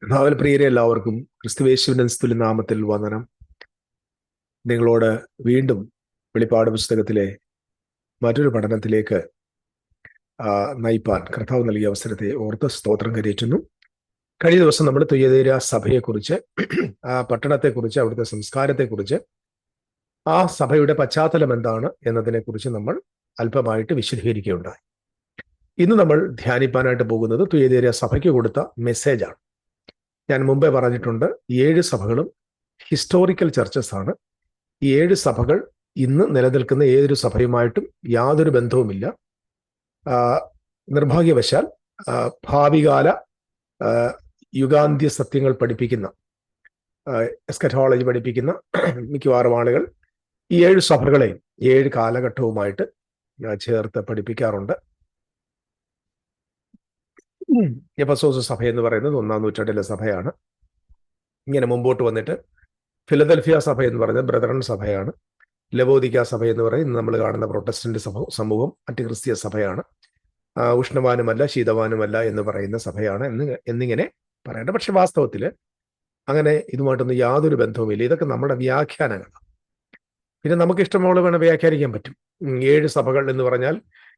ഭാവൽ പ്രിയരെ എല്ലാവർക്കും ക്രിസ്തുവേശുവിന്റെ നിസ്തുല്യ നാമത്തിൽ വന്ദനം. നിങ്ങളോട് വീണ്ടും വെളിപ്പാട് പുസ്തകത്തിലെ മറ്റൊരു പഠനത്തിലേക്ക് നയിപ്പാൻ കർത്താവ് നൽകിയ അവസരത്തെ ഓർത്ത് സ്തോത്രം കരയറ്റുന്നു. കഴിഞ്ഞ ദിവസം നമ്മൾ തുയതേര സഭയെക്കുറിച്ച്, ആ പട്ടണത്തെക്കുറിച്ച്, അവിടുത്തെ സംസ്കാരത്തെക്കുറിച്ച്, ആ സഭയുടെ പശ്ചാത്തലം എന്താണ് എന്നതിനെക്കുറിച്ച് നമ്മൾ അല്പമായിട്ട് വിശദീകരിക്കുകയുണ്ടായി. ഇന്ന് നമ്മൾ ധ്യാനിപ്പാനായിട്ട് പോകുന്നത് തുയതേര സഭയ്ക്ക് കൊടുത്ത മെസ്സേജാണ്. ഞാൻ മുമ്പേ പറഞ്ഞിട്ടുണ്ട്, 7 സഭകളും ഹിസ്റ്റോറിക്കൽ ചർച്ചസ് ആണ്. ഈ 7 സഭകൾ ഇന്ന് നിലനിൽക്കുന്ന ഏതൊരു സഭയുമായിട്ടും യാതൊരു ബന്ധവുമില്ല. നിർഭാഗ്യവശാൽ ഭാവികാല യുഗാന്ത്യ സത്യങ്ങൾ പഠിപ്പിക്കുന്ന, എസ്കറ്റോളജി പഠിപ്പിക്കുന്ന മിക്കവാറും ആളുകൾ ഈ 7 സഭകളെയും 7 കാലഘട്ടവുമായിട്ട് ചേർത്ത് പഠിപ്പിക്കാറുണ്ട്. എഫെസോസ് സഭ എന്ന് പറയുന്നത് 1-ാം നൂറ്റാണ്ടിലെ സഭയാണ്. ഇങ്ങനെ മുമ്പോട്ട് വന്നിട്ട് ഫിലദൽഫിയ സഭ എന്ന് പറയുന്നത് ബ്രദറൻ സഭയാണ്. ലവോദിക്ക സഭ എന്ന് പറയുന്നത് നമ്മൾ കാണുന്ന പ്രൊട്ടസ്റ്റന്റ് സമൂഹം അന്റിക്രിസ്തീയ സഭയാണ്. ഉഷ്ണവാനുമല്ല ശീതവാനുമല്ല എന്ന് പറയുന്ന സഭയാണ് എന്നിങ്ങനെ പറയേണ്ട. പക്ഷെ വാസ്തവത്തിൽ അങ്ങനെ ഇതുമായിട്ടൊന്നും യാതൊരു ബന്ധവുമില്ല. ഇതൊക്കെ നമ്മുടെ വ്യാഖ്യാനങ്ങളാണ്. പിന്നെ നമുക്ക് ഇഷ്ടമുള്ള വേണം വ്യാഖ്യാനിക്കാൻ പറ്റും. 7 സഭകൾ എന്ന് പറഞ്ഞാൽ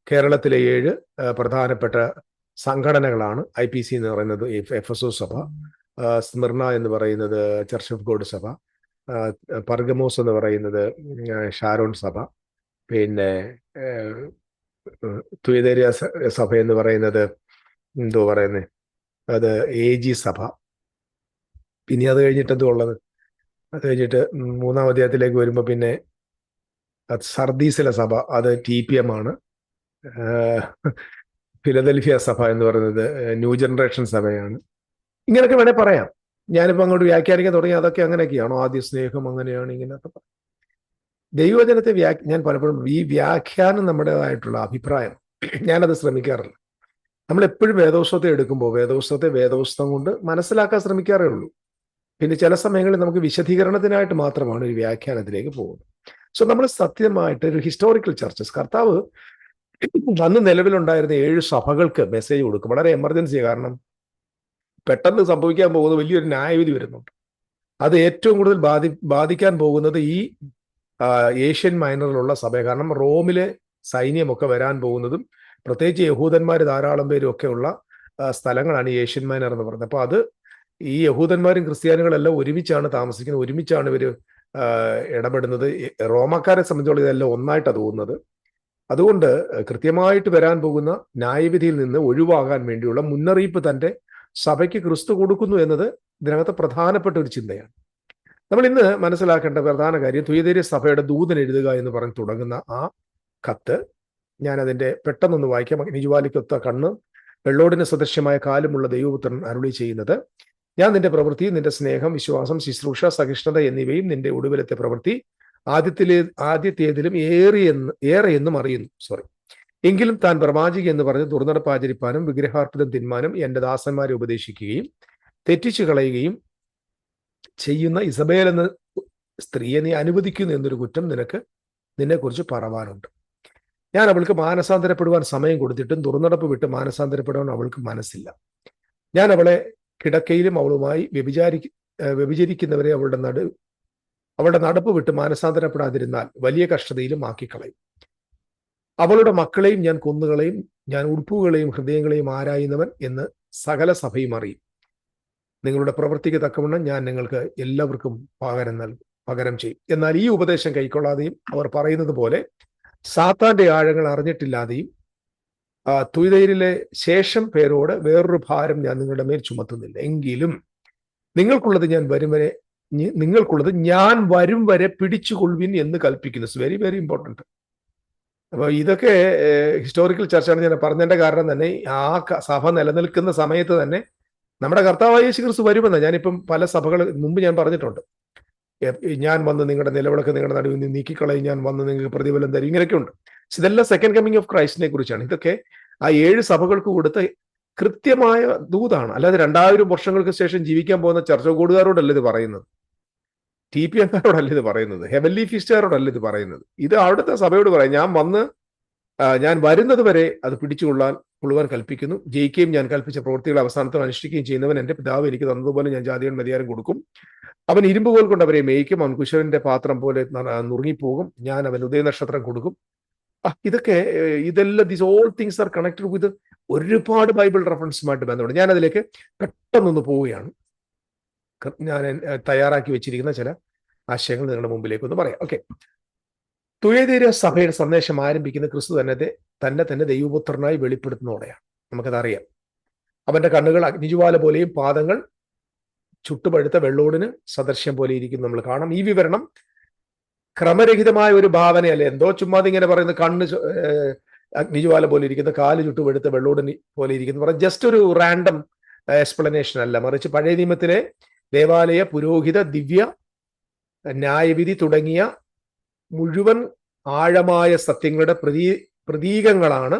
കേരളത്തിലെ 7 പ്രധാനപ്പെട്ട സംഘടനകളാണ്. IPC എന്ന് പറയുന്നത് എഫെസോസ് സഭ, സ്മിർന എന്ന് പറയുന്നത് ചർച്ച് ഓഫ് ഗോഡ് സഭ, പർഗമോസ് എന്ന് പറയുന്നത് ഷാരോൺ സഭ, പിന്നെ തുയതേരിയ സഭ എന്ന് പറയുന്നത് എന്തോ പറയുന്നത് അത് AG സഭ. പിന്നെ അത് കഴിഞ്ഞിട്ട് എന്തോ ഉള്ളത്, അത് കഴിഞ്ഞിട്ട് 3-ാം അധ്യായത്തിലേക്ക് വരുമ്പോൾ പിന്നെ സർദീസിലെ സഭ, അത് TPM ആണ്. ഫിലദൽഫിയ സഭ എന്ന് പറയുന്നത് ന്യൂ ജനറേഷൻ സഭയാണ്. ഇങ്ങനെയൊക്കെ വേണേൽ പറയാം. ഞാനിപ്പോൾ അങ്ങോട്ട് വ്യാഖ്യാനിക്കാൻ തുടങ്ങി അതൊക്കെ അങ്ങനെയൊക്കെയാണോ, ആദ്യ സ്നേഹം അങ്ങനെയാണ് ഇങ്ങനെയൊക്കെ. ദൈവവചനത്തെ ഞാൻ പലപ്പോഴും ഈ വ്യാഖ്യാനം നമ്മുടേതായിട്ടുള്ള അഭിപ്രായം, ഞാനത് ശ്രമിക്കാറില്ല. നമ്മളെപ്പോഴും വേദപുസ്തകത്തെ എടുക്കുമ്പോൾ വേദപുസ്തകം കൊണ്ട് മനസ്സിലാക്കാൻ ശ്രമിക്കാറേ ഉള്ളൂ. പിന്നെ ചില സമയങ്ങളിൽ നമുക്ക് വിശദീകരണത്തിനായിട്ട് മാത്രമാണ് ഒരു വ്യാഖ്യാനത്തിലേക്ക് പോകുന്നത്. സോ നമ്മൾ സത്യമായിട്ട് ഒരു ഹിസ്റ്റോറിക്കൽ ചർച്ചസ്, കർത്താവ് അന്ന് നിലവിലുണ്ടായിരുന്ന 7 സഭകൾക്ക് മെസ്സേജ് കൊടുക്കും. വളരെ എമർജൻസി, കാരണം പെട്ടെന്ന് സംഭവിക്കാൻ പോകുന്ന വലിയൊരു ന്യായവിധി വരുന്നുണ്ട്. അത് ഏറ്റവും കൂടുതൽ ബാധിക്കാൻ പോകുന്നത് ഈ ഏഷ്യൻ മൈനറിലുള്ള സഭ. കാരണം റോമിലെ സൈന്യമൊക്കെ വരാൻ പോകുന്നതും പ്രത്യേകിച്ച് യഹൂദന്മാർ ധാരാളം പേരും ഒക്കെ ഉള്ള സ്ഥലങ്ങളാണ് ഈ ഏഷ്യൻ മൈനർ എന്ന് പറയുന്നത്. അപ്പോൾ അത് ഈ യഹൂദന്മാരും ക്രിസ്ത്യാനികളെല്ലാം ഒരുമിച്ചാണ് താമസിക്കുന്നത്, ഒരുമിച്ചാണ് ഇവർ ഇടപെടുന്നത്. റോമക്കാരെ സംബന്ധിച്ചോളം ഇതെല്ലാം ഒന്നായിട്ടാണ് തോന്നുന്നത്. അതുകൊണ്ട് കൃത്യമായിട്ട് വരാൻ പോകുന്ന ന്യായവിധിയിൽ നിന്ന് ഒഴിവാകാൻ വേണ്ടിയുള്ള മുന്നറിയിപ്പ് തന്റെ സഭയ്ക്ക് ക്രിസ്തു കൊടുക്കുന്നു എന്നത് ഇതിനകത്ത് പ്രധാനപ്പെട്ട ഒരു ചിന്തയാണ്. നമ്മൾ ഇന്ന് മനസ്സിലാക്കേണ്ട പ്രധാന കാര്യം, തുയതേരിയ സഭയുടെ ദൂതൻ എഴുതുക എന്ന് പറഞ്ഞ് തുടങ്ങുന്ന ആ കത്ത്, ഞാനതിൻ്റെ പെട്ടെന്നൊന്ന് വായിക്കാം. നിജുവാലിക്കൊത്ത കണ്ണ്, വെള്ളോടിന് സദൃശ്യമായ കാലുമുള്ള ദൈവപുത്രൻ അരുളി ചെയ്യുന്നത്: ഞാൻ നിന്റെ പ്രവൃത്തി, നിന്റെ സ്നേഹം, വിശ്വാസം, ശുശ്രൂഷ, സഹിഷ്ണുത എന്നിവയും നിന്റെ ഒടുവിലത്തെ പ്രവൃത്തി ആദ്യത്തേതിലും ഏറെ എന്നും അറിയുന്നു. എങ്കിലും താൻ പ്രവാചക എന്ന് പറഞ്ഞ് ദുർനടപ്പ് ആചരിപ്പാനും വിഗ്രഹാർപ്പിതം തിന്മാനും എന്റെ ദാസന്മാരെ ഉപദേശിക്കുകയും തെറ്റിച്ചു കളയുകയും ചെയ്യുന്ന ഇസബേൽ എന്ന സ്ത്രീയെ നീ അനുവദിക്കുന്നു എന്നൊരു കുറ്റം നിന്നെക്കുറിച്ച് പറവാനുണ്ട്. ഞാൻ അവൾക്ക് മാനസാന്തരപ്പെടുവാൻ സമയം കൊടുത്തിട്ടും ദുർനടപ്പ് വിട്ട് മാനസാന്തരപ്പെടുവാൻ അവൾക്ക് മനസ്സില്ല. ഞാൻ അവളെ കിടക്കയിലും അവളുമായി വ്യഭിചരിക്കുന്നവരെ അവളുടെ നടപ്പ് വിട്ട് മാനസാന്തരപ്പെടാതിരുന്നാൽ വലിയ കഷ്ടതയിലും ആക്കിക്കളയും. അവളുടെ മക്കളെയും ഞാൻ കൊന്നുകളയും. ഞാൻ ഉടുപ്പുകളെയും ഹൃദയങ്ങളെയും ആരായുന്നവൻ എന്ന് സകല സഭയും അറിയും. നിങ്ങളുടെ പ്രവൃത്തിക്ക് തക്കവണ്ണം ഞാൻ നിങ്ങൾക്ക് എല്ലാവർക്കും പകരം ചെയ്യും. എന്നാൽ ഈ ഉപദേശം കൈക്കൊള്ളാതെയും അവർ പറയുന്നത് പോലെ സാത്താന്റെ ആഴങ്ങൾ അറിഞ്ഞിട്ടില്ലാതെയും തുയതേരിലെ ശേഷം പേരോട് വേറൊരു ഭാരം ഞാൻ നിങ്ങളുടെ മേൽ ചുമത്തുന്നില്ല. എങ്കിലും നിങ്ങൾക്കുള്ളത് ഞാൻ വരും വരെ പിടിച്ചുകൊള്ളുവിൻ എന്ന് കൽപ്പിക്കുന്നു. It's very very important. അപ്പോൾ ഇതൊക്കെ ഹിസ്റ്റോറിക്കൽ ചർച്ചയാണ്. ഞാൻ പറഞ്ഞതിൻ്റെ കാരണം തന്നെ ആ സഭ നിലനിൽക്കുന്ന സമയത്ത് തന്നെ നമ്മുടെ കർത്താവായ യേശു ക്രിസ്തു വരുമെന്ന് ഞാനിപ്പം പല സഭകൾ മുമ്പ് ഞാൻ പറഞ്ഞിട്ടുണ്ട്. ഞാൻ വന്ന് നിങ്ങളുടെ നിലവിളക്ക് നിങ്ങളുടെ നടുവിൽ നിന്ന് നീക്കിക്കളയും, ഞാൻ വന്ന് നിങ്ങൾക്ക് പ്രതിഫലം തരും, ഇങ്ങനെയൊക്കെ ഉണ്ട്. ഇതെല്ലാം സെക്കൻഡ് കമ്മിങ് ഓഫ് ക്രൈസ്റ്റിനെ കുറിച്ചാണ്. ഇതൊക്കെ ആ 7 സഭകൾക്ക് കൊടുത്ത കൃത്യമായ ദൂതാണ്. അല്ലാതെ 2000 വർഷങ്ങൾക്ക് ശേഷം ജീവിക്കാൻ പോകുന്ന ചർച്ച കൂടുകാരോടല്ല ഇത് പറയുന്നത്, TPMകാരോടല്ല ഇത് പറയുന്നത്, ഹെവൻലി ഫീസ്റ്റുകാരോടല്ല ഇത് പറയുന്നത്. ഇത് അവിടുത്തെ സഭയോട് പറയാം. ഞാൻ വരുന്നത് വരെ അത് പിടിച്ചുകൊള്ളാൻ കൊള്ളുവാൻ കൽപ്പിക്കുന്നു. ജയിക്കുകയും ഞാൻ കൽപ്പിച്ച പ്രവൃത്തികൾ അവസാനത്തോടെ അനുഷ്ഠിക്കുകയും ചെയ്യുന്നവൻ എൻ്റെ പിതാവ് എനിക്ക് തന്നതുപോലെ ഞാൻ ജാതികളുടെ അധികാരം കൊടുക്കും. അവൻ ഇരുമ്പുകോൽ കൊണ്ട് അവരെ മേയ്ക്കും. അവൻ കുശവന്റെ പാത്രം പോലെ നുറുങ്ങിപ്പോകും. ഞാൻ അവൻ ഉദയനക്ഷത്രം കൊടുക്കും. ഇതെല്ലാം these all things are connected with ഒരുപാട് ബൈബിൾ റെഫറൻസുമായിട്ട് ബന്ധമുണ്ട്. ഞാൻ അതിലേക്ക് പെട്ടെന്നൊന്ന് പോവുകയാണ്. ഞാൻ തയ്യാറാക്കി വെച്ചിരിക്കുന്ന ചില ആശയങ്ങൾ നിങ്ങളുടെ മുമ്പിലേക്ക് ഒന്ന് പറയാം. ഓക്കെ, തുയതീര സഭയുടെ സന്ദേശം ആരംഭിക്കുന്ന ക്രിസ്തു തന്നെ ദൈവപുത്രനായി വെളിപ്പെടുത്തുന്നതോടെയാണ്. നമുക്കതറിയാം. അവന്റെ കണ്ണുകൾ അഗ്നിജ്വാല പോലെയും പാദങ്ങൾ ചുട്ടുപഴുത്ത വെള്ളോടിന് സദൃശ്യം പോലെ ഇരിക്കും നമ്മൾ കാണാം. ഈ വിവരണം ക്രമരഹിതമായ ഒരു ഭാവനയല്ല. എന്തോ ചുമ്മാതെ ഇങ്ങനെ പറയുന്നത് കണ്ണ് അഗ്നിജ്വാല പോലെ ഇരിക്കുന്ന, കാല് ചുട്ടുപഴുത്ത വെള്ളോടിന് പോലെ ഇരിക്കുന്നു പറഞ്ഞ ജസ്റ്റ് ഒരു റാൻഡം എക്സ്പ്ലനേഷൻ അല്ല, മറിച്ച് പഴയ നിയമത്തിലെ ദേവാലയ, പുരോഹിത, ദിവ്യ, ന്യായവിധി തുടങ്ങിയ മുഴുവൻ ആഴമായ സത്യങ്ങളുടെ പ്രതീകങ്ങളാണ്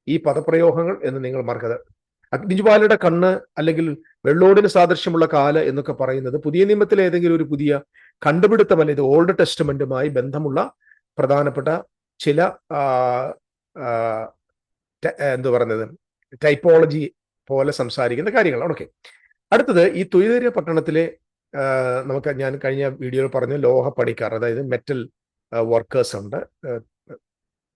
ഈ പദപ്രയോഗങ്ങൾ എന്ന് നിങ്ങൾ മറക്കരുത്. അഗ്നിജ്വാലയുടെ കണ്ണ് അല്ലെങ്കിൽ വെള്ളോടിന് സാദൃശ്യമുള്ള കാല് എന്നൊക്കെ പറയുന്നത് പുതിയ നിയമത്തിലെ ഏതെങ്കിലും ഒരു പുതിയ കണ്ടുപിടുത്തമല്ല. ഇത് ഓൾഡ് ടെസ്റ്റ്മെന്റുമായി ബന്ധമുള്ള പ്രധാനപ്പെട്ട ചില ടൈപ്പോളജി പോലെ സംസാരിക്കുന്ന കാര്യങ്ങളാണ്. ഓക്കെ, അടുത്തത് ഈ തുയതീര പട്ടണത്തിലെ ഞാൻ കഴിഞ്ഞ വീഡിയോയിൽ പറഞ്ഞ ലോഹപ്പണിക്കാർ, അതായത് മെറ്റൽ വർക്കേഴ്സ് ഉണ്ട്,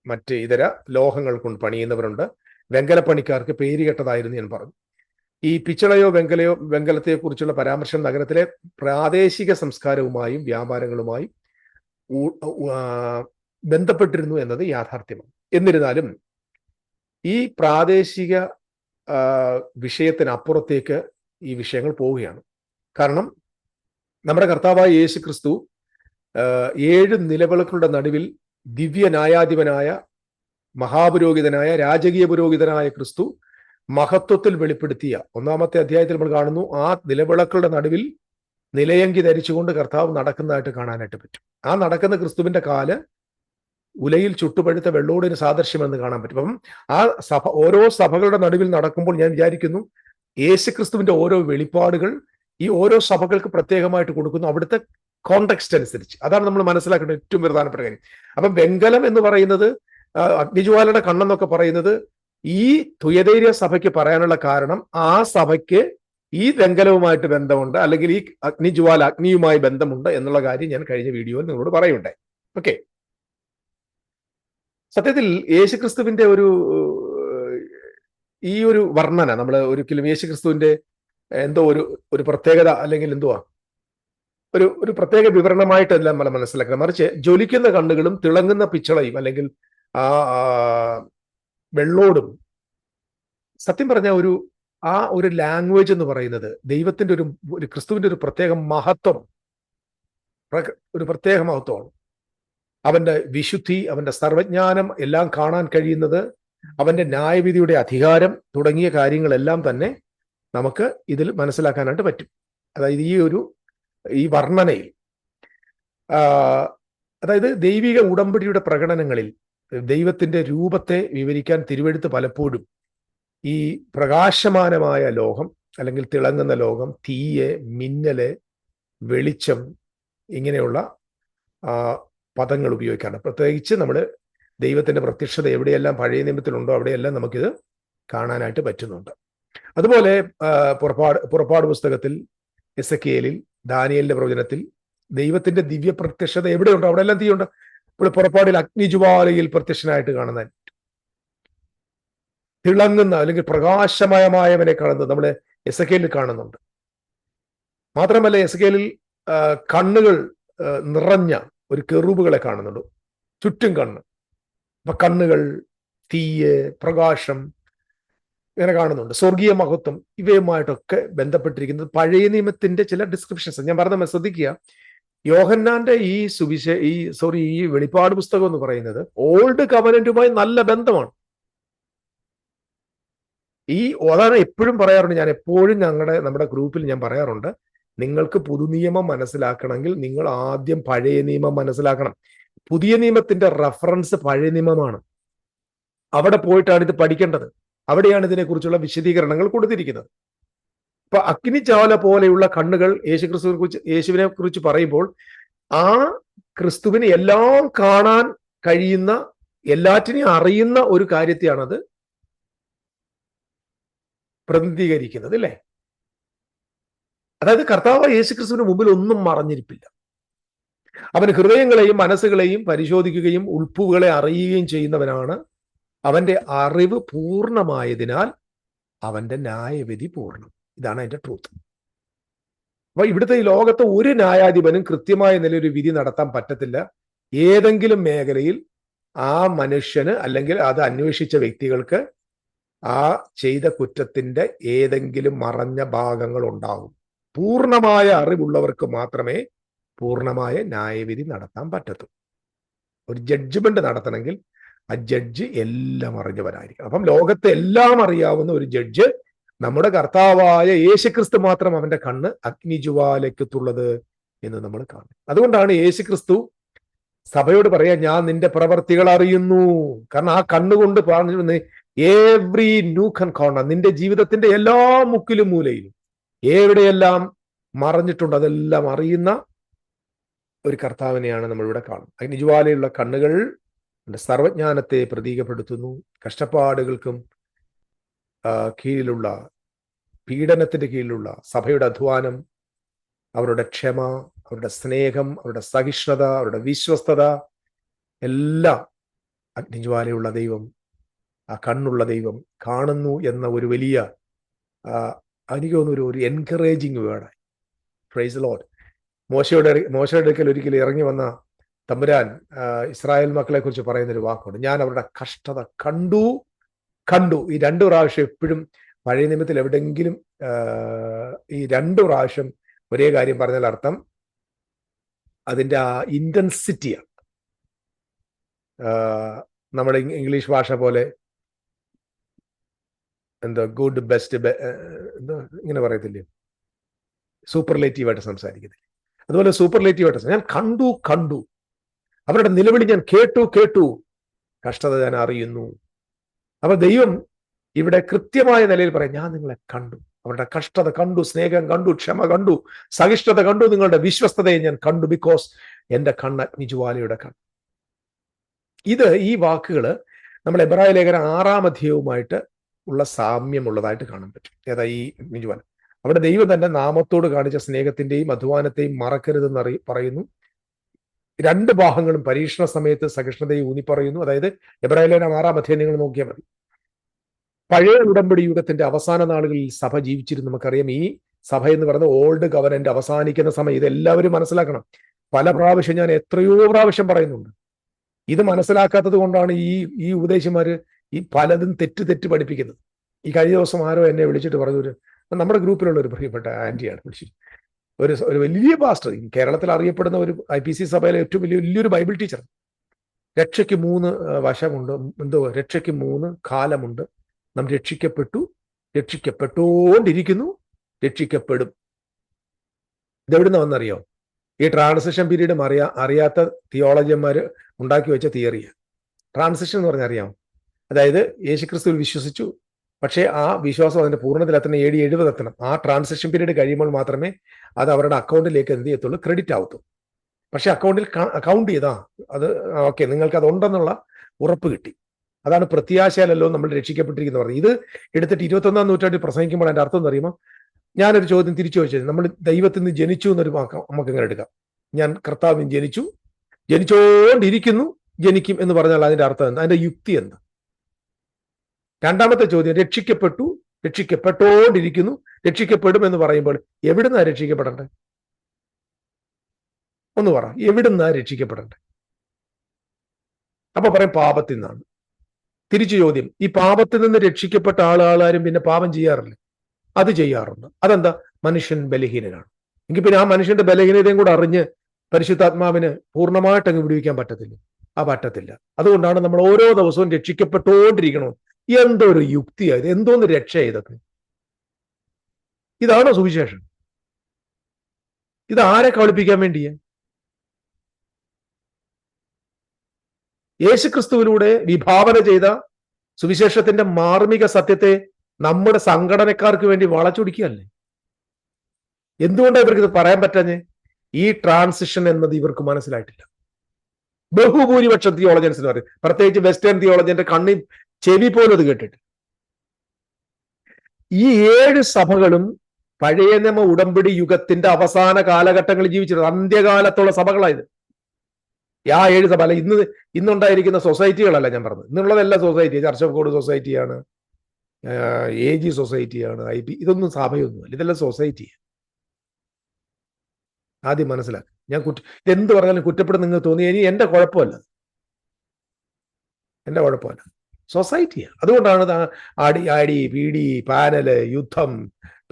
മറ്റ് ഇതര ലോഹങ്ങൾ കൊണ്ട് പണിയുന്നവരുണ്ട്. വെങ്കലപ്പണിക്കാർക്ക് പേരുകെട്ടതായിരുന്നു ഞാൻ പറഞ്ഞു. ഈ പിച്ചളയോ വെങ്കലത്തെയോ കുറിച്ചുള്ള പരാമർശം നഗരത്തിലെ പ്രാദേശിക സംസ്കാരവുമായും വ്യാപാരങ്ങളുമായും ബന്ധപ്പെട്ടിരുന്നു എന്നത് യാഥാർത്ഥ്യമാണ്. എന്നിരുന്നാലും ഈ പ്രാദേശിക വിഷയത്തിനപ്പുറത്തേക്ക് ഈ വിഷയങ്ങൾ പോവുകയാണ്. കാരണം നമ്മുടെ കർത്താവായ യേശു ക്രിസ്തു 7 നിലവിളക്കുകളുടെ നടുവിൽ ദിവ്യ ന്യായാധിപനായ മഹാപുരോഹിതനായ രാജകീയ പുരോഹിതനായ ക്രിസ്തു മഹത്വത്തിൽ വെളിപ്പെടുത്തിയ 1-ാമത്തെ അധ്യായത്തിൽ നമ്മൾ കാണുന്നു. ആ നിലവിളക്കുകളുടെ നടുവിൽ നിലയങ്കി ധരിച്ചുകൊണ്ട് കർത്താവ് നടക്കുന്നതായിട്ട് കാണാനായിട്ട് പറ്റും. ആ നടക്കുന്ന ക്രിസ്തുവിന്റെ കാല് ഉലയിൽ ചുട്ടുപഴുത്ത വെള്ളോടിന് സാദൃശ്യമെന്ന് കാണാൻ പറ്റും. അപ്പം ആ ഓരോ സഭകളുടെ നടുവിൽ നടക്കുമ്പോൾ ഞാൻ വിചാരിക്കുന്നു യേശു ക്രിസ്തുവിന്റെ ഓരോ വെളിപ്പാടുകൾ ഈ ഓരോ സഭകൾക്ക് പ്രത്യേകമായിട്ട് കൊടുക്കുന്നു, അവിടുത്തെ കോണ്ടെക്സ്റ്റ് അനുസരിച്ച്. അതാണ് നമ്മൾ മനസ്സിലാക്കേണ്ട ഏറ്റവും പ്രധാനപ്പെട്ട കാര്യം. അപ്പം വെങ്കലം എന്ന് പറയുന്നത്, അഗ്നിജ്വാലയുടെ കണ്ണെന്നൊക്കെ പറയുന്നത് ഈ തുയതൈര സഭയ്ക്ക് പറയാനുള്ള കാരണം ആ സഭയ്ക്ക് ഈ വെങ്കലവുമായിട്ട് ബന്ധമുണ്ട്, അല്ലെങ്കിൽ ഈ അഗ്നിയുമായി ബന്ധമുണ്ട് എന്നുള്ള കാര്യം ഞാൻ കഴിഞ്ഞ വീഡിയോയിൽ നിങ്ങളോട് പറയുണ്ടായി. ഓക്കെ, സത്യത്തിൽ യേശുക്രിസ്തുവിന്റെ ഈ ഒരു വർണ്ണന നമ്മൾ ഒരിക്കലും യേശുക്രിസ്തുവിന്റെ എന്തോ ഒരു പ്രത്യേകത അല്ലെങ്കിൽ എന്തുവാ ഒരു പ്രത്യേക വിവരണമായിട്ടല്ല നമ്മൾ മനസ്സിലാക്കണം. മറിച്ച് ജ്വലിക്കുന്ന കണ്ണുകളും തിളങ്ങുന്ന പിച്ചളയും അല്ലെങ്കിൽ വെള്ളോടും, സത്യം പറഞ്ഞ ഒരു ലാംഗ്വേജ് എന്ന് പറയുന്നത് ദൈവത്തിന്റെ ഒരു ക്രിസ്തുവിന്റെ ഒരു പ്രത്യേക മഹത്വം, ഒരു പ്രത്യേക മഹത്വമാണ്. അവന്റെ വിശുദ്ധി, അവന്റെ സർവജ്ഞാനം എല്ലാം കാണാൻ കഴിയുന്നത്, അവന്റെ ന്യായവിധിയുടെ അധികാരം തുടങ്ങിയ കാര്യങ്ങളെല്ലാം തന്നെ നമുക്ക് ഇതിൽ മനസ്സിലാക്കാനായിട്ട് പറ്റും. അതായത് ഈ വർണ്ണനയിൽ, അതായത് ദൈവിക ഉടമ്പടിയുടെ പ്രകടനങ്ങളിൽ ദൈവത്തിന്റെ രൂപത്തെ വിവരിക്കാൻ തിരുവെഴുത്ത് പലപ്പോഴും ഈ പ്രകാശമാനമായ ലോകം അല്ലെങ്കിൽ തിളങ്ങുന്ന ലോകം, തീയെ, മിന്നല്, വെളിച്ചം, ഇങ്ങനെയുള്ള പദങ്ങൾ ഉപയോഗിക്കാറുണ്ട്. പ്രത്യേകിച്ച് നമ്മൾ ദൈവത്തിന്റെ പ്രത്യക്ഷത എവിടെയെല്ലാം പഴയ നിയമത്തിലുണ്ടോ അവിടെയെല്ലാം നമുക്കിത് കാണാനായിട്ട് പറ്റുന്നുണ്ട്. അതുപോലെ പുറപ്പാട് പുസ്തകത്തിൽ, എസെക്കിയേലിൽ, ദാനിയേലിന്റെ പ്രവചനത്തിൽ ദൈവത്തിന്റെ ദിവ്യ പ്രത്യക്ഷത എവിടെയുണ്ടോ അവിടെയെല്ലാം തീയുണ്ട്. ഇപ്പോൾ പുറപ്പാടിൽ അഗ്നിജ്വാലയിൽ പ്രത്യക്ഷനായിട്ട് കാണുന്ന തിളങ്ങുന്ന അല്ലെങ്കിൽ പ്രകാശമയമായവനെ കാണുന്നത് നമ്മൾ എസെക്കിയേലിൽ കാണുന്നുണ്ട്. മാത്രമല്ല എസെക്കിയേലിൽ കണ്ണുകൾ നിറഞ്ഞ ഒരു കെറൂബുകളെ കാണുന്നുണ്ട്, ചുറ്റും കണ്ണ്. അപ്പൊ കണ്ണുകൾ, തീയ്, പ്രകാശം ഇങ്ങനെ കാണുന്നുണ്ട്. സ്വർഗീയ മഹത്വം ഇവയുമായിട്ടൊക്കെ ബന്ധപ്പെട്ടിരിക്കുന്നത് പഴയ നിയമത്തിന്റെ ചില ഡിസ്ക്രിപ്ഷൻസ്. ഞാൻ പറഞ്ഞ ശ്രദ്ധിക്കുക, യോഹന്നാന്റെ ഈ വെളിപ്പാട് പുസ്തകം എന്ന് പറയുന്നത് ഓൾഡ് കവനന്റുമായി നല്ല ബന്ധമാണ്. അതാണ് എപ്പോഴും പറയാറുണ്ട്. ഞാൻ എപ്പോഴും നമ്മുടെ ഗ്രൂപ്പിൽ ഞാൻ പറയാറുണ്ട്, നിങ്ങൾക്ക് പുതുനിയമം മനസ്സിലാക്കണമെങ്കിൽ നിങ്ങൾ ആദ്യം പഴയ നിയമം മനസ്സിലാക്കണം. പുതിയ നിയമത്തിന്റെ റെഫറൻസ് പഴയ നിയമമാണ്. അവിടെ പോയിട്ടാണ് ഇത് പഠിക്കേണ്ടത്. അവിടെയാണ് ഇതിനെക്കുറിച്ചുള്ള വിശദീകരണങ്ങൾ കൊടുത്തിരിക്കുന്നത്. ഇപ്പൊ അഗ്നിജ്വാല പോലെയുള്ള കണ്ണുകൾ യേശുവിനെ കുറിച്ച് പറയുമ്പോൾ ആ ക്രിസ്തുവിനെ എല്ലാം കാണാൻ കഴിയുന്ന, എല്ലാറ്റിനെയും അറിയുന്ന ഒരു കാര്യത്തെയാണത് പ്രതിനിധീകരിക്കുന്നത്, അല്ലേ? അതായത് കർത്താവ് യേശുക്രിസ്തുവിന് മുമ്പിൽ ഒന്നും മറഞ്ഞിരിപ്പില്ല. അവൻ ഹൃദയങ്ങളെയും മനസ്സുകളെയും പരിശോധിക്കുകയും ഉൾപ്പുകളെ അറിയുകയും ചെയ്യുന്നവനാണ്. അവന്റെ അറിവ് പൂർണ്ണമായതിനാൽ അവന്റെ ന്യായവിധി പൂർണ്ണം. ഇതാണ് അതിന്റെ ട്രൂത്ത്. അപ്പൊ ഇവിടുത്തെ ഈ ലോകത്തെ ഒരു ന്യായാധിപനും കൃത്യമായ നിലയിൽ ഒരു വിധി നടത്താൻ പറ്റത്തില്ല. ഏതെങ്കിലും മേഖലയിൽ ആ മനുഷ്യന് അല്ലെങ്കിൽ അത് അന്വേഷിച്ച വ്യക്തികൾക്ക് ആ ചെയ്ത കുറ്റത്തിന്റെ ഏതെങ്കിലും മറഞ്ഞ ഭാഗങ്ങൾ ഉണ്ടാകും. പൂർണ്ണമായ അറിവുള്ളവർക്ക് മാത്രമേ പൂർണ്ണമായ ന്യായവിധി നടത്താൻ പറ്റത്തുള്ളൂ. ഒരു ജഡ്ജ്മെന്റ് നടത്തണമെങ്കിൽ ആ ജഡ്ജ് എല്ലാം അറിഞ്ഞവരായിരിക്കും. അപ്പം ലോകത്തെ എല്ലാം അറിയാവുന്ന ഒരു ജഡ്ജ് നമ്മുടെ കർത്താവായ യേശുക്രിസ്തു മാത്രം അവന്റെ കണ്ണ് അഗ്നിജ്വാലയ്ക്കത്തുള്ളത് എന്ന് നമ്മൾ കാണും. അതുകൊണ്ടാണ് യേശുക്രിസ്തു സഭയോട് പറയാ, ഞാൻ നിന്റെ പ്രവർത്തികൾ അറിയുന്നു. കാരണം ആ കണ്ണുകൊണ്ട് പറഞ്ഞു, എവ്രി നൂക്ക് ആൻഡ് കോർണർ, നിന്റെ ജീവിതത്തിന്റെ എല്ലാ മുക്കിലും മൂലയിലും എവിടെയെല്ലാം മറഞ്ഞിട്ടുണ്ട് അതെല്ലാം അറിയുന്ന ഒരു കർത്താവിനെയാണ് നമ്മളിവിടെ കാണുന്നത്. അഗ്നിജ്വാലയുള്ള കണ്ണുകൾ സർവജ്ഞാനത്തെ പ്രതീകപ്പെടുത്തുന്നു. കഷ്ടപ്പാടുകൾക്കും കീഴിലുള്ള, പീഡനത്തിന്റെ കീഴിലുള്ള സഭയുടെ അധ്വാനം, അവരുടെ ക്ഷമ, അവരുടെ സ്നേഹം, അവരുടെ സഹിഷ്ണുത, അവരുടെ വിശ്വസ്തത എല്ലാം അഗ്നിജ്വാലയുള്ള ദൈവം, ആ കണ്ണുള്ള ദൈവം കാണുന്നു എന്ന ഒരു വലിയ എനിക്ക് തോന്നുന്നു ഒരു എൻകറേജിങ് വേർഡായി. Praise the Lord. മോശയുടെ അടുക്കൽ ഒരിക്കലും ഇറങ്ങി വന്ന തമ്പുരാൻ ഇസ്രായേൽ മക്കളെ കുറിച്ച് പറയുന്നൊരു വാക്കുണ്ട്, ഞാൻ അവരുടെ കഷ്ടത കണ്ടു. ഈ 2 പ്രാവശ്യം എപ്പോഴും പഴയ നിയമത്തിൽ എവിടെയെങ്കിലും ഈ 2 പ്രാവശ്യം ഒരേ കാര്യം പറഞ്ഞാൽ അർത്ഥം അതിൻ്റെ ആ ഇന്റൻസിറ്റിയാണ്. നമ്മുടെ ഇംഗ്ലീഷ് ഭാഷ പോലെ എന്താ ഗുഡ്, ബെസ്റ്റ്, എന്താ ഇങ്ങനെ പറയത്തില്ലേ, സൂപ്പർലേറ്റീവായിട്ട് സംസാരിക്കത്തില്ലേ, അതുപോലെ സൂപ്പർലേറ്റീവായിട്ട് ഞാൻ കണ്ടു, അവരുടെ നിലവിളി ഞാൻ കേട്ടു, കഷ്ടത ഞാൻ അറിയുന്നു. അപ്പൊ ദൈവം ഇവിടെ കൃത്യമായ നിലയിൽ പറയാം, ഞാൻ നിങ്ങളെ കണ്ടു, അവരുടെ കഷ്ടത കണ്ടു, സ്നേഹം കണ്ടു, ക്ഷമ കണ്ടു, സഹിഷ്ണുത കണ്ടു, നിങ്ങളുടെ വിശ്വസ്തതയെ ഞാൻ കണ്ടു. ബിക്കോസ് എന്റെ കണ്ണ് അഗ്നിജ്വാലയുടെ കണ്ണ്. ഈ വാക്കുകൾ നമ്മൾ എബ്രായ ലേഖനം 6-ാം അധ്യായവുമായിട്ട് ഉള്ള സാമ്യമുള്ളതായിട്ട് കാണാൻ പറ്റും. ഏതാ ഈ അഗ്നിജ്വാല? അവിടെ ദൈവം തന്റെ നാമത്തോട് കാണിച്ച സ്നേഹത്തിന്റെയും അധ്വാനത്തെയും മറക്കരുതെന്ന് പറയുന്നു. 2 ഭാഗങ്ങളും പരീക്ഷണ സമയത്ത് സഹിഷ്ണുതയെ ഊന്നി പറയുന്നു. അതായത് എബ്രായ ലേഖനം 6-ാം അധ്യായം നിങ്ങൾ നോക്കിയാൽ മതി. പഴയ ഉടമ്പടി യുഗത്തിന്റെ അവസാന നാളുകളിൽ സഭ ജീവിച്ചിരുന്നു. നമുക്കറിയാം, ഈ സഭ എന്ന് പറയുന്നത് ഓൾഡ് കവനന്റ് അവസാനിക്കുന്ന സമയം. ഇതെല്ലാവരും മനസ്സിലാക്കണം. പല പ്രാവശ്യം ഞാൻ എത്രയോ പ്രാവശ്യം പറയുന്നുണ്ട്. ഇത് മനസ്സിലാക്കാത്തത് കൊണ്ടാണ് ഈ ഉപദേശിമാര് ഈ പലതും തെറ്റ് പഠിപ്പിക്കുന്നത്. ഈ കഴിഞ്ഞ ദിവസം ആരോ എന്നെ വിളിച്ചിട്ട് പറഞ്ഞു, നമ്മുടെ ഗ്രൂപ്പിലുള്ള ഒരു പ്രിയപ്പെട്ട ആന്റിയാണ് വിളിച്ചിട്ട്, ഒരു വലിയ പാസ്റ്റർ, കേരളത്തിൽ അറിയപ്പെടുന്ന ഒരു IPC സഭയിലെ ഏറ്റവും വലിയൊരു ബൈബിൾ ടീച്ചർ, രക്ഷയ്ക്ക് 3 വശമുണ്ട്, രക്ഷയ്ക്ക് 3 കാലമുണ്ട്. നാം രക്ഷിക്കപ്പെട്ടുകൊണ്ടിരിക്കുന്നു, രക്ഷിക്കപ്പെടും. ഇതെവിടുന്ന് വന്നറിയോ? ഈ ട്രാൻസിഷൻ പീരീഡും അറിയാത്ത തിയോളജിയന്മാർ ഉണ്ടാക്കി വെച്ച തിയറിയാണ്. ട്രാൻസിഷൻ എന്ന് പറഞ്ഞാൽ അറിയാം, അതായത് യേശുക്രിസ്തുവിൽ വിശ്വസിച്ചു, പക്ഷേ ആ വിശ്വാസം അതിന്റെ പൂർണ്ണത്തിലെത്തണം, AD 70 എത്തണം. ആ ട്രാൻസാക്ഷൻ പീരീഡ് കഴിയുമ്പോൾ മാത്രമേ അത് അവരുടെ അക്കൗണ്ടിലേക്ക് എന്ത് ചെയ്യത്തുള്ളൂ, ക്രെഡിറ്റ് ആവത്തുള്ളൂ. പക്ഷെ അക്കൗണ്ടിൽ അക്കൗണ്ട് ചെയ്താ അത് ഓക്കെ, നിങ്ങൾക്ക് അതുണ്ടെന്നുള്ള ഉറപ്പ് കിട്ടി. അതാണ് പ്രത്യാശയാലല്ലോ നമ്മൾ രക്ഷിക്കപ്പെട്ടിരിക്കുന്നത് പറഞ്ഞത്. ഇത് എടുത്തിട്ട് 21-ാം നൂറ്റാണ്ടിൽ പ്രസംഗിക്കുമ്പോൾ അതിന്റെ അർത്ഥം എന്ന് പറയുമ്പോൾ, ഞാനൊരു ചോദ്യം തിരിച്ചു ചോദിച്ചത്, നമ്മൾ ദൈവത്തിൽ നിന്ന് ജനിച്ചു എന്നൊരു നമുക്ക് ഇങ്ങനെ എടുക്കാം. ഞാൻ കർത്താവിൽ ജനിച്ചോണ്ടിരിക്കുന്നു, ജനിക്കും എന്ന് പറഞ്ഞാൽ അതിന്റെ അർത്ഥം എന്താ? അതിന്റെ യുക്തി എന്താ? രണ്ടാമത്തെ ചോദ്യം, രക്ഷിക്കപ്പെട്ടോണ്ടിരിക്കുന്നു, രക്ഷിക്കപ്പെടും എന്ന് പറയുമ്പോൾ എവിടുന്നാ രക്ഷിക്കപ്പെടണ്ടേ? ഒന്ന് പറ, എവിടുന്നാ രക്ഷിക്കപ്പെടണ്ടേ? അപ്പൊ പറയും പാപത്തിൽ നിന്നാണ്. തിരിച്ചു ചോദ്യം, ഈ പാപത്തിൽ നിന്ന് രക്ഷിക്കപ്പെട്ട ആളുകാരും പിന്നെ പാപം ചെയ്യാറില്ല? അത് ചെയ്യാറുണ്ട്. അതെന്താ? മനുഷ്യൻ ബലഹീനനാണ്. എങ്കിൽ പിന്നെ ആ മനുഷ്യന്റെ ബലഹീനതയും കൂടെ അറിഞ്ഞ് പരിശുദ്ധാത്മാവിന് പൂർണ്ണമായിട്ട് അങ്ങ് വിടുവിക്കാൻ പറ്റത്തില്ല. പറ്റത്തില്ല. അതുകൊണ്ടാണ് നമ്മൾ ഓരോ ദിവസവും രക്ഷിക്കപ്പെട്ടുകൊണ്ടിരിക്കണം. എന്തോ ഒരു യുക്തിയായത്, എന്തോന്ന് രക്ഷ ഇതൊക്കെ? ഇതാണോ സുവിശേഷം? ഇത് ആരെ കളിപ്പിക്കാൻ വേണ്ടിയാ? യേശുക്രിസ്തുവിലൂടെ വിഭാവന ചെയ്ത സുവിശേഷത്തിന്റെ മാർമിക സത്യത്തെ നമ്മുടെ സംഘടനക്കാർക്ക് വേണ്ടി വളച്ചൊടിക്കുകയല്ലേ? എന്തുകൊണ്ടാണ് ഇവർക്ക് ഇത് പറയാൻ പറ്റാഞ്ഞേ? ഈ ട്രാൻസിഷൻ എന്നത് ഇവർക്ക് മനസ്സിലായിട്ടില്ല. ബഹുഭൂരിപക്ഷം തിയോളജൻസിന് പറയും, പ്രത്യേകിച്ച് വെസ്റ്റേൺ തിയോളജന്റെ കണ്ണി ചെവി പോലും അത് കേട്ടിട്ട്. ഈ 7 സഭകളും പഴയ നിയമ ഉടമ്പടി യുഗത്തിന്റെ അവസാന കാലഘട്ടങ്ങളിൽ ജീവിച്ചിരുന്നത്, അന്ത്യകാലത്തുള്ള സഭകളായത്. ആ 7 സഭ അല്ല ഇന്നുണ്ടായിരിക്കുന്ന സൊസൈറ്റികളല്ല ഞാൻ പറഞ്ഞത്. ഇന്നുള്ളതെല്ലാം സൊസൈറ്റി, ചർച്ച് ഓഫ് ഗോഡ് സൊസൈറ്റിയാണ്, AG സൊസൈറ്റിയാണ്, IP, ഇതൊന്നും സഭയൊന്നുമല്ല, ഇതെല്ലാം സൊസൈറ്റി. ആദ്യം മനസ്സിലാക്കുക. ഞാൻ ഇതെന്ത് പറഞ്ഞാലും കുറ്റപ്പെടുന്ന നിങ്ങൾക്ക് തോന്നി, ഇനി എന്റെ കുഴപ്പമല്ല, എന്റെ കുഴപ്പമല്ല, സൊസൈറ്റിയാണ്. അതുകൊണ്ടാണ് ആടി പീടി പാനല് യുദ്ധം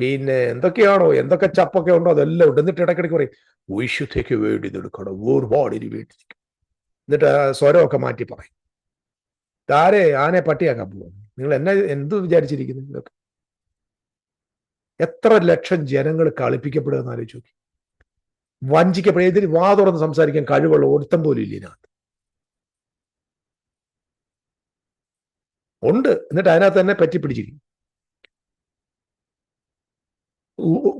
പിന്നെ എന്തൊക്കെ ചപ്പൊക്കെ ഉണ്ടോ അതെല്ലാം ഉണ്ട്. എന്നിട്ട് ഇടയ്ക്കിടയ്ക്ക് പറയും വൈശ്യത്തേക്ക് വേണ്ടി ഇതെടുക്കണം, ഒരുപാടിന് വേണ്ടി, എന്നിട്ട് സ്വരമൊക്കെ മാറ്റി പറയും. ആനെ പട്ടിയാക്കാൻ പോകും. നിങ്ങൾ എന്ത് വിചാരിച്ചിരിക്കുന്നു? ഇതൊക്കെ എത്ര ലക്ഷം ജനങ്ങൾ കളിപ്പിക്കപ്പെടുക എന്ന് ആലോചിച്ച് നോക്കി. വഞ്ചിക്കപ്പെടുക. ഇതിന് വാ തുറന്ന് സംസാരിക്കാൻ കഴിവുള്ള ഒരുത്തം പോലും ഇല്ല ഇതിനകത്ത്. ഉണ്ട്. എന്നിട്ട് അതിനകത്ത് തന്നെ പറ്റിപ്പിടിച്ചിരിക്കും.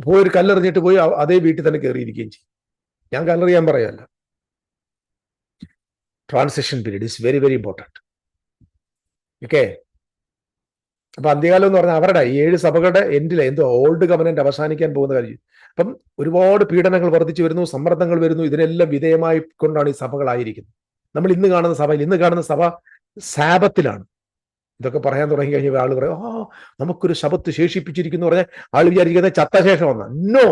പോയൊരു കല്ലെറിഞ്ഞിട്ട് പോയി അതേ വീട്ടിൽ തന്നെ കയറിയിരിക്കുകയും ചെയ്യും. ഞാൻ കല്ലെറിയാൻ പറയല്ല. Transition period is very very important. Okay. അപ്പൊ അന്ത്യകാലം എന്ന് പറഞ്ഞാൽ അവരുടെ 7 സഭകളുടെ എൻഡിലെ ഓൾഡ് കവനന്റ് അവസാനിക്കാൻ പോകുന്ന കാര്യം. അപ്പം ഒരുപാട് പീഡനങ്ങൾ വർദ്ധിച്ചു വരുന്നു, സമ്മർദ്ദങ്ങൾ വരുന്നു. ഇതിനെല്ലാം വിധേയമായി കൊണ്ടാണ് ഈ സഭകളായിരിക്കുന്നത്. നമ്മൾ ഇന്ന് കാണുന്ന സഭ സാബത്തിലാണ്. ഇതൊക്കെ പറയാൻ തുടങ്ങി കഴിഞ്ഞാൽ ആൾ പറയും, നമുക്കൊരു ശബത്ത് ശേഷിപ്പിച്ചിരിക്കുന്നു പറഞ്ഞാൽ ആൾ വിചാരിക്കുന്നത് ചത്തശേഷം വന്ന. നോ.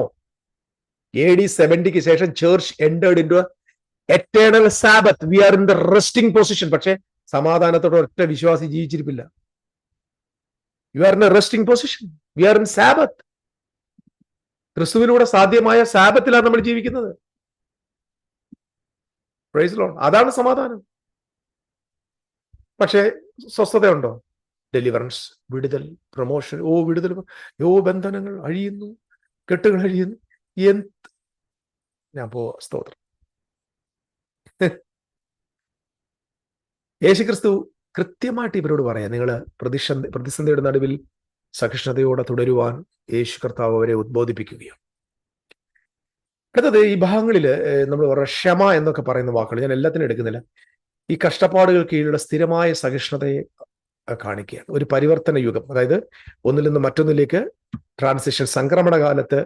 AD 70 ശേഷം church entered into eternal Sabbath. We are in the resting position. പക്ഷെ സമാധാനത്തോടെ ഒറ്റ വിശ്വാസി ജീവിച്ചിരിപ്പില്ല. You are in a resting position. We are in Sabbath. ക്രിസ്തുവിലൂടെ സാധ്യമായ സാബത്തിലാണ് നമ്മൾ ജീവിക്കുന്നത്. Praise lord. അതാണ് സമാധാനം. പക്ഷേ സ്വസ്ഥതയുണ്ടോ? ഡെലിവറൻസ്, വിടുതൽ, പ്രൊമോഷൻ, വിടുതൽ, ബന്ധനങ്ങൾ അഴിയുന്നു, കെട്ടുകൾ അഴിയുന്നു. ഞാൻ സ്തോത്രം. യേശുക്രിസ്തു കൃത്യമായിട്ട് ഇവരോട് പറയാം, നിങ്ങൾ പ്രതിസന്ധിയുടെ നടുവിൽ സഹിഷ്ണുതയോടെ തുടരുവാൻ യേശു കർത്താവ് അവരെ ഉദ്ബോധിപ്പിക്കുകയാണ്. അടുത്തത് ഈ ഭാഗങ്ങളിൽ നമ്മൾ ക്ഷമ എന്നൊക്കെ പറയുന്ന വാക്കുകൾ ഞാൻ എല്ലാത്തിനും എടുക്കുന്നില്ല. ഈ കഷ്ടപ്പാടുകൾ കീഴിലുള്ള സ്ഥിരമായ സഹിഷ്ണുതയെ കാണിക്കുകയാണ്. ഒരു പരിവർത്തന യുഗം, അതായത് ഒന്നിൽ നിന്ന് മറ്റൊന്നിലേക്ക് ട്രാൻസിഷൻ, സംക്രമണ കാലത്ത്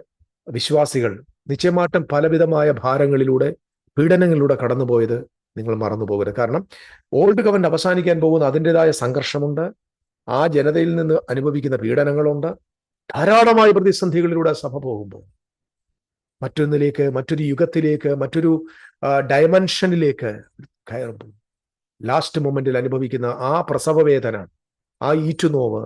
വിശ്വാസികൾ നിശ്ചയമായിട്ടും പലവിധമായ ഭാരങ്ങളിലൂടെ, പീഡനങ്ങളിലൂടെ കടന്നുപോയത് നിങ്ങൾ മറന്നു പോകരുത്. കാരണം ഓൾഡ് കവന്റ് അവസാനിക്കാൻ പോകുന്ന അതിൻ്റെതായ സംഘർഷമുണ്ട്, ആ ജനതയിൽ നിന്ന് അനുഭവിക്കുന്ന പീഡനങ്ങളുണ്ട്, ധാരാളമായ പ്രതിസന്ധികളിലൂടെ സഭ പോകുമ്പോൾ മറ്റൊന്നിലേക്ക്, മറ്റൊരു യുഗത്തിലേക്ക്, മറ്റൊരു ഡയമെൻഷനിലേക്ക് കയറുമ്പോൾ ലാസ്റ്റ് മൊമെന്റിൽ അനുഭവിക്കുന്ന ആ പ്രസവവേദന, ആ ഈറ്റുനോവ്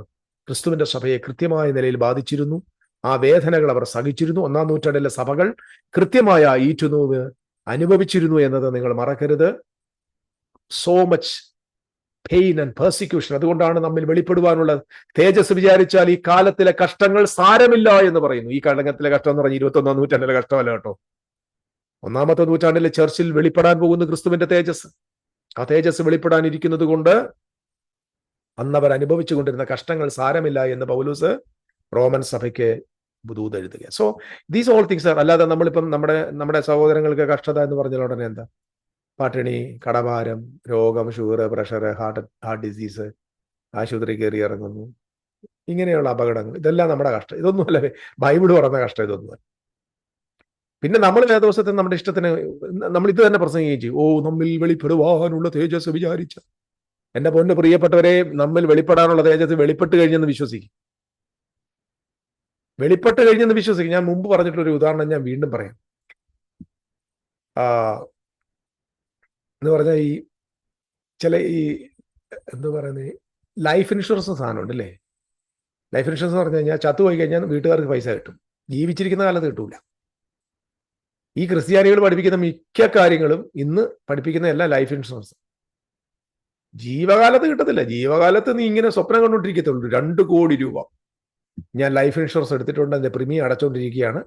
ക്രിസ്തുവിന്റെ സഭയെ കൃത്യമായ നിലയിൽ ബാധിച്ചിരുന്നു. ആ വേദനകൾ അവർ സഹിച്ചിരുന്നു. 1-ാം നൂറ്റാണ്ടിലെ സഭകൾ കൃത്യമായ ആ ഈറ്റുനോവ് അനുഭവിച്ചിരുന്നു എന്നത് നിങ്ങൾ മറക്കരുത്. So much pain and persecution. അതുകൊണ്ടാണ് നമ്മിൽ വെളിപ്പെടുവാനുള്ള തേജസ് വിചാരിച്ചാൽ ഈ കാലത്തിലെ കഷ്ടങ്ങൾ സാരമില്ല എന്ന് പറയുന്നു. ഈ കാലത്തിലെ കഷ്ടം എന്ന് പറഞ്ഞാൽ 21-ാം നൂറ്റാണ്ടിലെ കഷ്ടമല്ല കേട്ടോ. 1-ാമത്തെ നൂറ്റാണ്ടിലെ ചർച്ചിൽ വെളിപ്പെടാൻ പോകുന്ന ക്രിസ്തുവിന്റെ തേജസ്. ആ തേജസ് വെളിപ്പെടാനിരിക്കുന്നത് കൊണ്ട് അന്നവർ അനുഭവിച്ചു കൊണ്ടിരുന്ന കഷ്ടങ്ങൾ സാരമില്ല എന്ന് പൗലോസ് റോമൻ സഭയ്ക്ക് ദൂത് എഴുതുക. So these all things are. അല്ലാതെ നമ്മളിപ്പം നമ്മുടെ സഹോദരങ്ങൾക്ക് കഷ്ടത എന്ന് പറഞ്ഞാൽ ഉടനെ എന്താ? പട്ടിണി, കടഭാരം, രോഗം, ഷുഗർ, പ്രഷർ, ഹാർട്ട് ഡിസീസ്, ആശുപത്രി കയറി ഇറങ്ങുന്നു, ഇങ്ങനെയുള്ള അപകടങ്ങൾ, ഇതെല്ലാം നമ്മുടെ കഷ്ടം. ഇതൊന്നുമല്ല ബൈബിൾ പറഞ്ഞ കഷ്ടം, ഇതൊന്നുമല്ല. പിന്നെ നമ്മൾ ദിവസത്തെ നമ്മുടെ ഇഷ്ടത്തിന് നമ്മൾ ഇത് തന്നെ പ്രസംഗിക്കുകയും ചെയ്യും. നമ്മിൽ വെളിപ്പെടുവാനുള്ള തേജസ് വിചാരിച്ച. എന്റെ പൊന്ന് പ്രിയപ്പെട്ടവരെ, നമ്മിൽ വെളിപ്പെടാനുള്ള തേജസ് വെളിപ്പെട്ട് കഴിഞ്ഞെന്ന് വിശ്വസിക്കും. ഞാൻ മുമ്പ് പറഞ്ഞിട്ടൊരു ഉദാഹരണം ഞാൻ വീണ്ടും പറയാം. എന്ന് പറഞ്ഞാൽ എന്താ പറയുന്നത്, ലൈഫ് ഇൻഷുറൻസ് സാധനം ഉണ്ടല്ലേ. ലൈഫ് ഇൻഷുറൻസ് എന്ന് പറഞ്ഞു കഴിഞ്ഞാൽ ചത്തുപോയി കഴിഞ്ഞാൽ വീട്ടുകാർക്ക് പൈസ കിട്ടും, ജീവിച്ചിരിക്കുന്ന കാലത്ത് കിട്ടൂല. ഈ ക്രിസ്ത്യാനികൾ പഠിപ്പിക്കുന്ന മിക്ക കാര്യങ്ങളും ഇന്ന് പഠിപ്പിക്കുന്ന എല്ലാ ലൈഫ് ഇൻഷുറൻസ് ജീവകാലത്ത് കിട്ടത്തില്ല. ജീവകാലത്ത് നീ ഇങ്ങനെ സ്വപ്നം കണ്ടുകൊണ്ടിരിക്കത്തുള്ളൂ. 2 കോടി രൂപ ഞാൻ ലൈഫ് ഇൻഷുറൻസ് എടുത്തിട്ടുണ്ട്, അതിന്റെ പ്രീമിയം അടച്ചുകൊണ്ടിരിക്കുകയാണ്.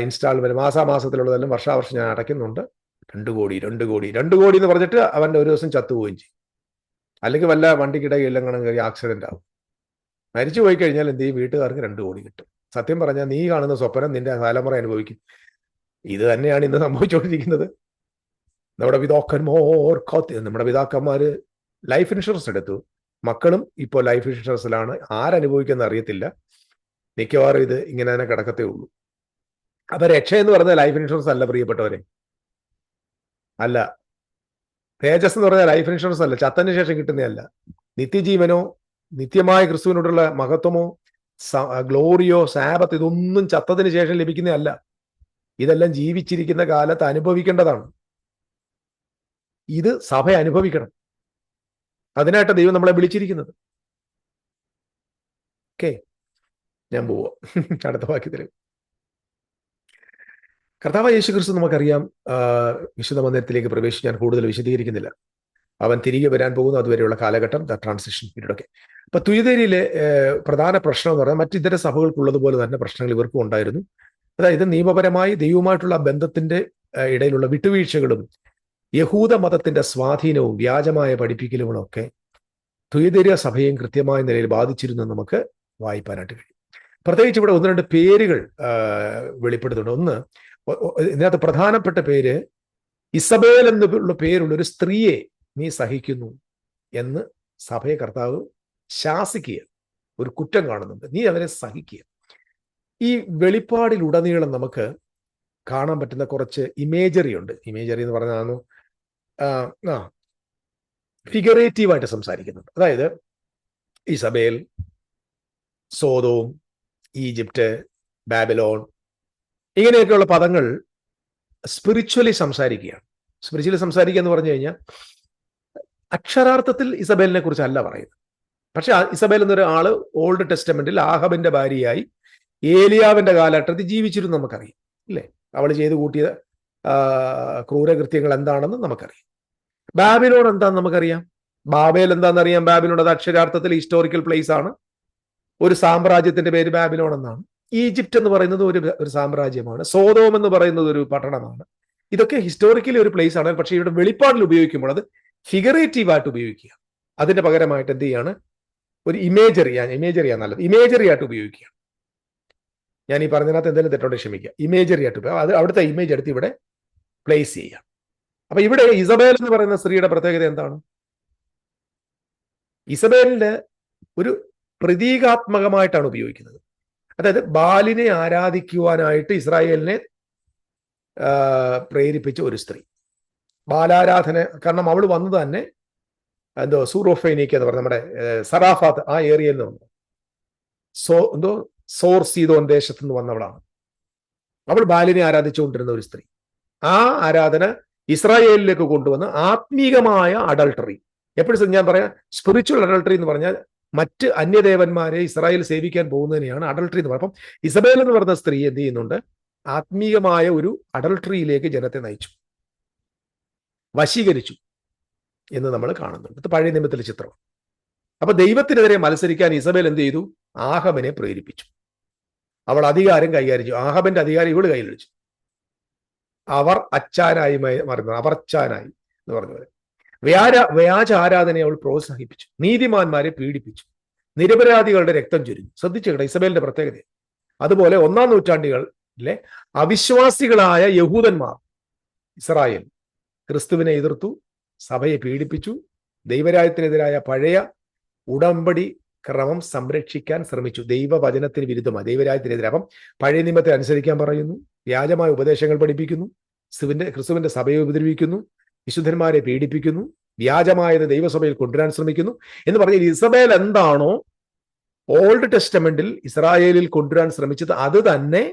ഇൻസ്റ്റാൾമെന്റ് മാസാമാസത്തിലുള്ളതെല്ലാം വർഷാവർഷം ഞാൻ അടയ്ക്കുന്നുണ്ട്. 2 കോടി എന്ന് പറഞ്ഞിട്ട് അവൻ്റെ ഒരു ദിവസം ചത്തുപോവുകയും ചെയ്യും. അല്ലെങ്കിൽ വല്ല വണ്ടിക്കിടയിലെല്ലാം കയറി ആക്സിഡന്റ് ആവും. മരിച്ചു പോയി കഴിഞ്ഞാൽ എന്ത് ചെയ്യും? വീട്ടുകാർക്ക് 2 കോടി കിട്ടും. സത്യം പറഞ്ഞാൽ നീ കാണുന്ന സ്വപ്നം നിന്റെ തലമുറ അനുഭവിക്കും. ഇത് തന്നെയാണ് ഇന്ന് സംഭവിച്ചുകൊണ്ടിരിക്കുന്നത്. നമ്മുടെ പിതാക്കന്മാര് ലൈഫ് ഇൻഷുറൻസ് എടുത്തു, മക്കളും ഇപ്പോൾ ലൈഫ് ഇൻഷുറൻസിലാണ്. ആരനുഭവിക്കുന്ന അറിയത്തില്ല. മിക്കവാറും ഇത് ഇങ്ങനെ തന്നെ കിടക്കത്തേ ഉള്ളൂ. അപ്പൊ രക്ഷ എന്ന് പറഞ്ഞാൽ ലൈഫ് ഇൻഷുറൻസ് അല്ല പ്രിയപ്പെട്ടവരെ, അല്ല. തേജസ് എന്ന് പറഞ്ഞാൽ ലൈഫ് ഇൻഷുറൻസ് അല്ല, ചത്തന് ശേഷം കിട്ടുന്നതല്ല. നിത്യജീവനോ നിത്യമായ ക്രിസ്തുവിനോടുള്ള മഹത്വമോ ഗ്ലോറിയോ സാബത്ത് ഇതൊന്നും ചത്തതിന് ശേഷം ലഭിക്കുന്നതല്ല. ഇതെല്ലാം ജീവിച്ചിരിക്കുന്ന കാലത്ത് അനുഭവിക്കേണ്ടതാണ്. ഇത് സഭ അനുഭവിക്കണം. അതിനായിട്ട് ദൈവം നമ്മളെ വിളിച്ചിരിക്കുന്നത്. ഓക്കെ, ഞാൻ പോവാം അടുത്ത വാക്യത്തിൽ. കർത്താവായ യേശു ക്രിസ്തു നമുക്കറിയാം വിശുദ്ധ മന്ദിരത്തിലേക്ക് പ്രവേശിച്ച് ഞാൻ കൂടുതൽ വിശദീകരിക്കുന്നില്ല. അവൻ തിരികെ വരാൻ പോകുന്നു, അതുവരെയുള്ള കാലഘട്ടം, ദ ട്രാൻസിഷൻ പീരീഡ് ഒക്കെ. അപ്പൊ തുയതേരിയിലെ പ്രധാന പ്രശ്നം എന്ന് പറഞ്ഞാൽ മറ്റിതര സഭകൾക്കുള്ളതുപോലെ തന്നെ പ്രശ്നങ്ങൾ ഇവർക്കും ഉണ്ടായിരുന്നു. അതായത് നിയമപരമായി ദൈവവുമായിട്ടുള്ള ബന്ധത്തിന്റെ ഇടയിലുള്ള വിട്ടുവീഴ്ചകളും യഹൂദ മതത്തിന്റെ സ്വാധീനവും വ്യാജമായ പഠിപ്പിക്കലുകളൊക്കെ തുയതേരിയ സഭയും കൃത്യമായ നിലയിൽ ബാധിച്ചിരുന്നു നമുക്ക് വായിപ്പാനായിട്ട് കഴിയും. പ്രത്യേകിച്ച് ഇവിടെ ഒന്ന് രണ്ട് പേരുകൾ വെളിപ്പെടുത്തുന്നുണ്ട്. ഒന്ന്, ഇതിനകത്ത് പ്രധാനപ്പെട്ട പേര് ഇസബേൽ എന്നുള്ള പേരുള്ള ഒരു സ്ത്രീയെ നീ സഹിക്കുന്നു എന്ന് സഭയെ കർത്താവ് ശാസിക്കുക, ഒരു കുറ്റം കാണുന്നുണ്ട്. നീ അവരെ സഹിക്കുക. ഈ വെളിപ്പാടിലുടനീളം നമുക്ക് കാണാൻ പറ്റുന്ന കുറച്ച് ഇമേജറി ഉണ്ട്. ഇമേജറി എന്ന് പറഞ്ഞാൽ ഫിഗറേറ്റീവായിട്ട് സംസാരിക്കുന്നുണ്ട്. അതായത് ഇസബേൽ, സോദോം, ഈജിപ്റ്റ്, ബാബിലോൺ, ഇങ്ങനെയൊക്കെയുള്ള പദങ്ങൾ സ്പിരിച്വലി സംസാരിക്കുകയാണ്. സ്പിരിച്വലി സംസാരിക്കുക എന്ന് പറഞ്ഞു കഴിഞ്ഞാൽ അക്ഷരാർത്ഥത്തിൽ ഇസബേലിനെ കുറിച്ചല്ല പറയുന്നത്. പക്ഷെ ഇസബേൽ എന്നൊരു ആള് ഓൾഡ് ടെസ്റ്റമെന്റിൽ ആഹബിന്റെ ഭാര്യയായി ഏലിയാവിന്റെ കാലഘട്ടത്തിൽ ജീവിച്ചിരുന്നു നമുക്കറിയാം, ഇല്ലേ? അവൾ ചെയ്തു കൂട്ടിയ ക്രൂരകൃത്യങ്ങൾ എന്താണെന്ന് നമുക്കറിയാം. ബാബിലോൺ എന്താന്ന് നമുക്കറിയാം. ബാബേൽ എന്താണെന്നറിയാം. ബാബിലോൺ അത് അക്ഷരാർത്ഥത്തിൽ ഹിസ്റ്റോറിക്കൽ പ്ലേസ് ആണ്. ഒരു സാമ്രാജ്യത്തിന്റെ പേര് ബാബിലോൺ എന്നാണ്. ഈജിപ്റ്റ് എന്ന് പറയുന്നത് ഒരു സാമ്രാജ്യമാണ്. സോദോം എന്ന് പറയുന്നത് ഒരു പട്ടണമാണ്. ഇതൊക്കെ ഹിസ്റ്റോറിക്കലി ഒരു പ്ലേസ് ആണ്. പക്ഷേ ഇവിടെ വെളിപ്പാടിൽ ഉപയോഗിക്കുമ്പോൾ അത് ഫിഗറേറ്റീവായിട്ട് ഉപയോഗിക്കുക. അതിന്റെ പകരമായിട്ട് എന്ത് ചെയ്യാണ്? ഒരു ഇമേജറിയാണ് നല്ലത്. ഇമേജറി ആയിട്ട് ഉപയോഗിക്കുക. ഞാൻ ഈ പറഞ്ഞതിനകത്ത് എന്തെങ്കിലും തെറ്റോടെ ക്ഷമിക്കുക. ഇമേജറി ആയിട്ട് അത് അവിടുത്തെ ഇമേജ് എടുത്ത് ഇവിടെ പ്ലേസ് ചെയ്യുക. അപ്പൊ ഇവിടെ ഇസബേൽ എന്ന് പറയുന്ന സ്ത്രീയുടെ പ്രത്യേകത എന്താണ്? ഇസബേലിന്റെ ഒരു പ്രതീകാത്മകമായിട്ടാണ് ഉപയോഗിക്കുന്നത്. അതായത് ബാലിനെ ആരാധിക്കുവാനായിട്ട് ഇസ്രായേലിനെ പ്രേരിപ്പിച്ച ഒരു സ്ത്രീ. ബാലാരാധന, കാരണം അവൾ വന്നത് തന്നെ സൂറോഫൈനിക്ക് എന്ന് പറഞ്ഞ നമ്മുടെ സറാഫാത്ത് ആ ഏരിയയിൽ നിന്ന് വന്നു. സോർ സീതോൻ ദേശത്ത് നിന്ന് വന്നവളാണ്. അവൾ ബാലിനെ ആരാധിച്ചുകൊണ്ടിരുന്ന ഒരു സ്ത്രീ. ആ ആരാധന ഇസ്രായേലിലേക്ക് കൊണ്ടുവന്ന് ആത്മീകമായ അഡൾട്ടറി, എപ്പോഴും ഞാൻ പറയാം സ്പിരിച്വൽ അഡൾട്ടറി എന്ന് പറഞ്ഞാൽ മറ്റ് അന്യദേവന്മാരെ ഇസ്രായേൽ സേവിക്കാൻ പോകുന്നതിനെയാണ് അഡൾട്ടറി എന്ന് പറയുന്നത്. അപ്പം ഇസബേൽ എന്ന് പറഞ്ഞ സ്ത്രീ എന്ത് ചെയ്യുന്നുണ്ട്? ആത്മീകമായ ഒരു അഡൾട്ടറിയിലേക്ക് ജനത്തെ നയിച്ചു, വശീകരിച്ചു എന്ന് നമ്മൾ കാണുന്നുണ്ട്. ഇത് പഴയ നിയമത്തിലെ ചിത്രം. അപ്പൊ ദൈവത്തിനെതിരെ മത്സരിക്കാൻ ഇസബേൽ എന്ത് ചെയ്തു? ആഹബിനെ പ്രേരിപ്പിച്ചു. അവൾ അധികാരം കൈകാര്യം ചെയ്തു. ആഹബിന്റെ അധികാരം ഇവള് കയ്യിൽ വെച്ചു. അവർ അച്ചാനായി മറന്നു, അവർച്ചാനായി എന്ന് പറഞ്ഞത്. വ്യാജ ആരാധനയെ അവൾ പ്രോത്സാഹിപ്പിച്ചു. നീതിമാന്മാരെ പീഡിപ്പിച്ചു. നിരപരാധികളുടെ രക്തം ചൊരിഞ്ഞു. ശ്രദ്ധിച്ചേക്കട്ടെ ഇസബേലിന്റെ പ്രത്യേകത. അതുപോലെ 1-ാം നൂറ്റാണ്ടുകളിലെ അവിശ്വാസികളായ യഹൂദന്മാർ ഇസ്രായേൽ ക്രിസ്തുവിനെ എതിർത്തു, സഭയെ പീഡിപ്പിച്ചു, ദൈവരാജ്യത്തിനെതിരായ പഴയ ഉടമ്പടി ക്രമം സംരക്ഷിക്കാൻ ശ്രമിച്ചു. ദൈവവചനത്തിന് വിരുദ്ധമായി ദൈവരാജ്യത്തിനെതിരെ. അപ്പം പഴയ നിയമത്തെ അനുസരിക്കാൻ പറയുന്നു, വ്യാജമായ ഉപദേശങ്ങൾ പഠിപ്പിക്കുന്നു, ക്രിസ്തുവിന്റെ സഭയെ ഉപദ്രവിക്കുന്നു, വിശുദ്ധന്മാരെ പീഡിപ്പിക്കുന്നു, വ്യാജമായത് ദൈവസഭയിൽ കൊണ്ടുവരാൻ ശ്രമിക്കുന്നു എന്ന് പറഞ്ഞാൽ ഇസബേൽ എന്താണോ ഓൾഡ് ടെസ്റ്റമെന്റിൽ ഇസ്രായേലിൽ കൊണ്ടുവരാൻ ശ്രമിച്ചത് അത് തന്നെ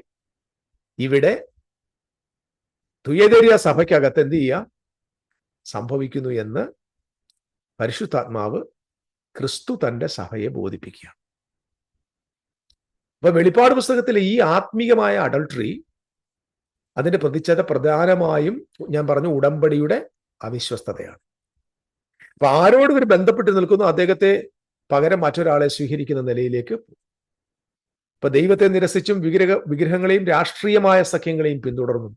ഇവിടെ തുയതേരിയ സഭയ്ക്കകത്ത് എന്ത് ചെയ്യുക സംഭവിക്കുന്നു എന്ന് പരിശുദ്ധാത്മാവ് ക്രിസ്തു തന്റെ സഭയെ ബോധിപ്പിക്കുക. അപ്പൊ വെളിപ്പാട് പുസ്തകത്തിലെ ഈ ആത്മീകമായ അഡൾട്ടറി, അതിന്റെ പ്രതിച്ഛേദ പ്രധാനമായും ഞാൻ പറഞ്ഞു ഉടമ്പടിയുടെ അവിശ്വസ്തതയാണ്. അപ്പൊ ആരോടും ഒരു ബന്ധപ്പെട്ട് നിൽക്കുന്നു, അദ്ദേഹത്തെ പകരം മറ്റൊരാളെ സ്വീകരിക്കുന്ന നിലയിലേക്ക്. ഇപ്പൊ ദൈവത്തെ നിരസിച്ചും വിഗ്രഹങ്ങളെയും രാഷ്ട്രീയമായ സഖ്യങ്ങളെയും പിന്തുടർന്നും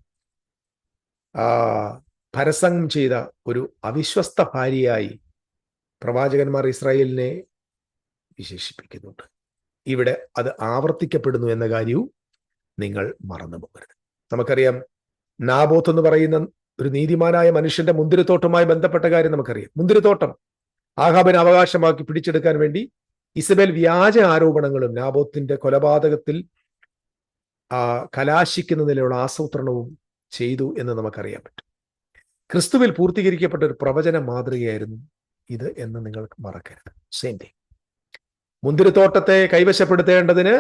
പരസംഗം ചെയ്ത ഒരു അവിശ്വസ്ത ഭാര്യയായി പ്രവാചകന്മാർ ഇസ്രായേലിനെ വിശേഷിപ്പിക്കുന്നുണ്ട്. ഇവിടെ അത് ആവർത്തിക്കപ്പെടുന്നു എന്ന കാര്യവും നിങ്ങൾ മറന്നു പോകരുത്. നമുക്കറിയാം നാബോത്ത് എന്ന് പറയുന്ന ഒരു നീതിമാനായ മനുഷ്യന്റെ മുന്തിരിത്തോട്ടവുമായി ബന്ധപ്പെട്ട കാര്യം നമുക്കറിയാം. മുന്തിരിത്തോട്ടം ആഹാബിന് അവകാശമാക്കി പിടിച്ചെടുക്കാൻ വേണ്ടി ഇസബേൽ വ്യാജ ആരോപണങ്ങളും നാബോത്തിന്റെ കൊലപാതകത്തിൽ കലാശിക്കുന്നതിലുള്ള ആസൂത്രണവും ചെയ്തു എന്ന് നമുക്കറിയാൻ പറ്റും. ക്രിസ്തുവിൽ പൂർത്തീകരിക്കപ്പെട്ട ഒരു പ്രവചന മാതൃകയായിരുന്നു ഇത് എന്ന് നിങ്ങൾക്ക് മറക്കരുത്. Same thing. മുന്തിരിത്തോട്ടത്തെ കൈവശപ്പെടുത്തേണ്ടതിന്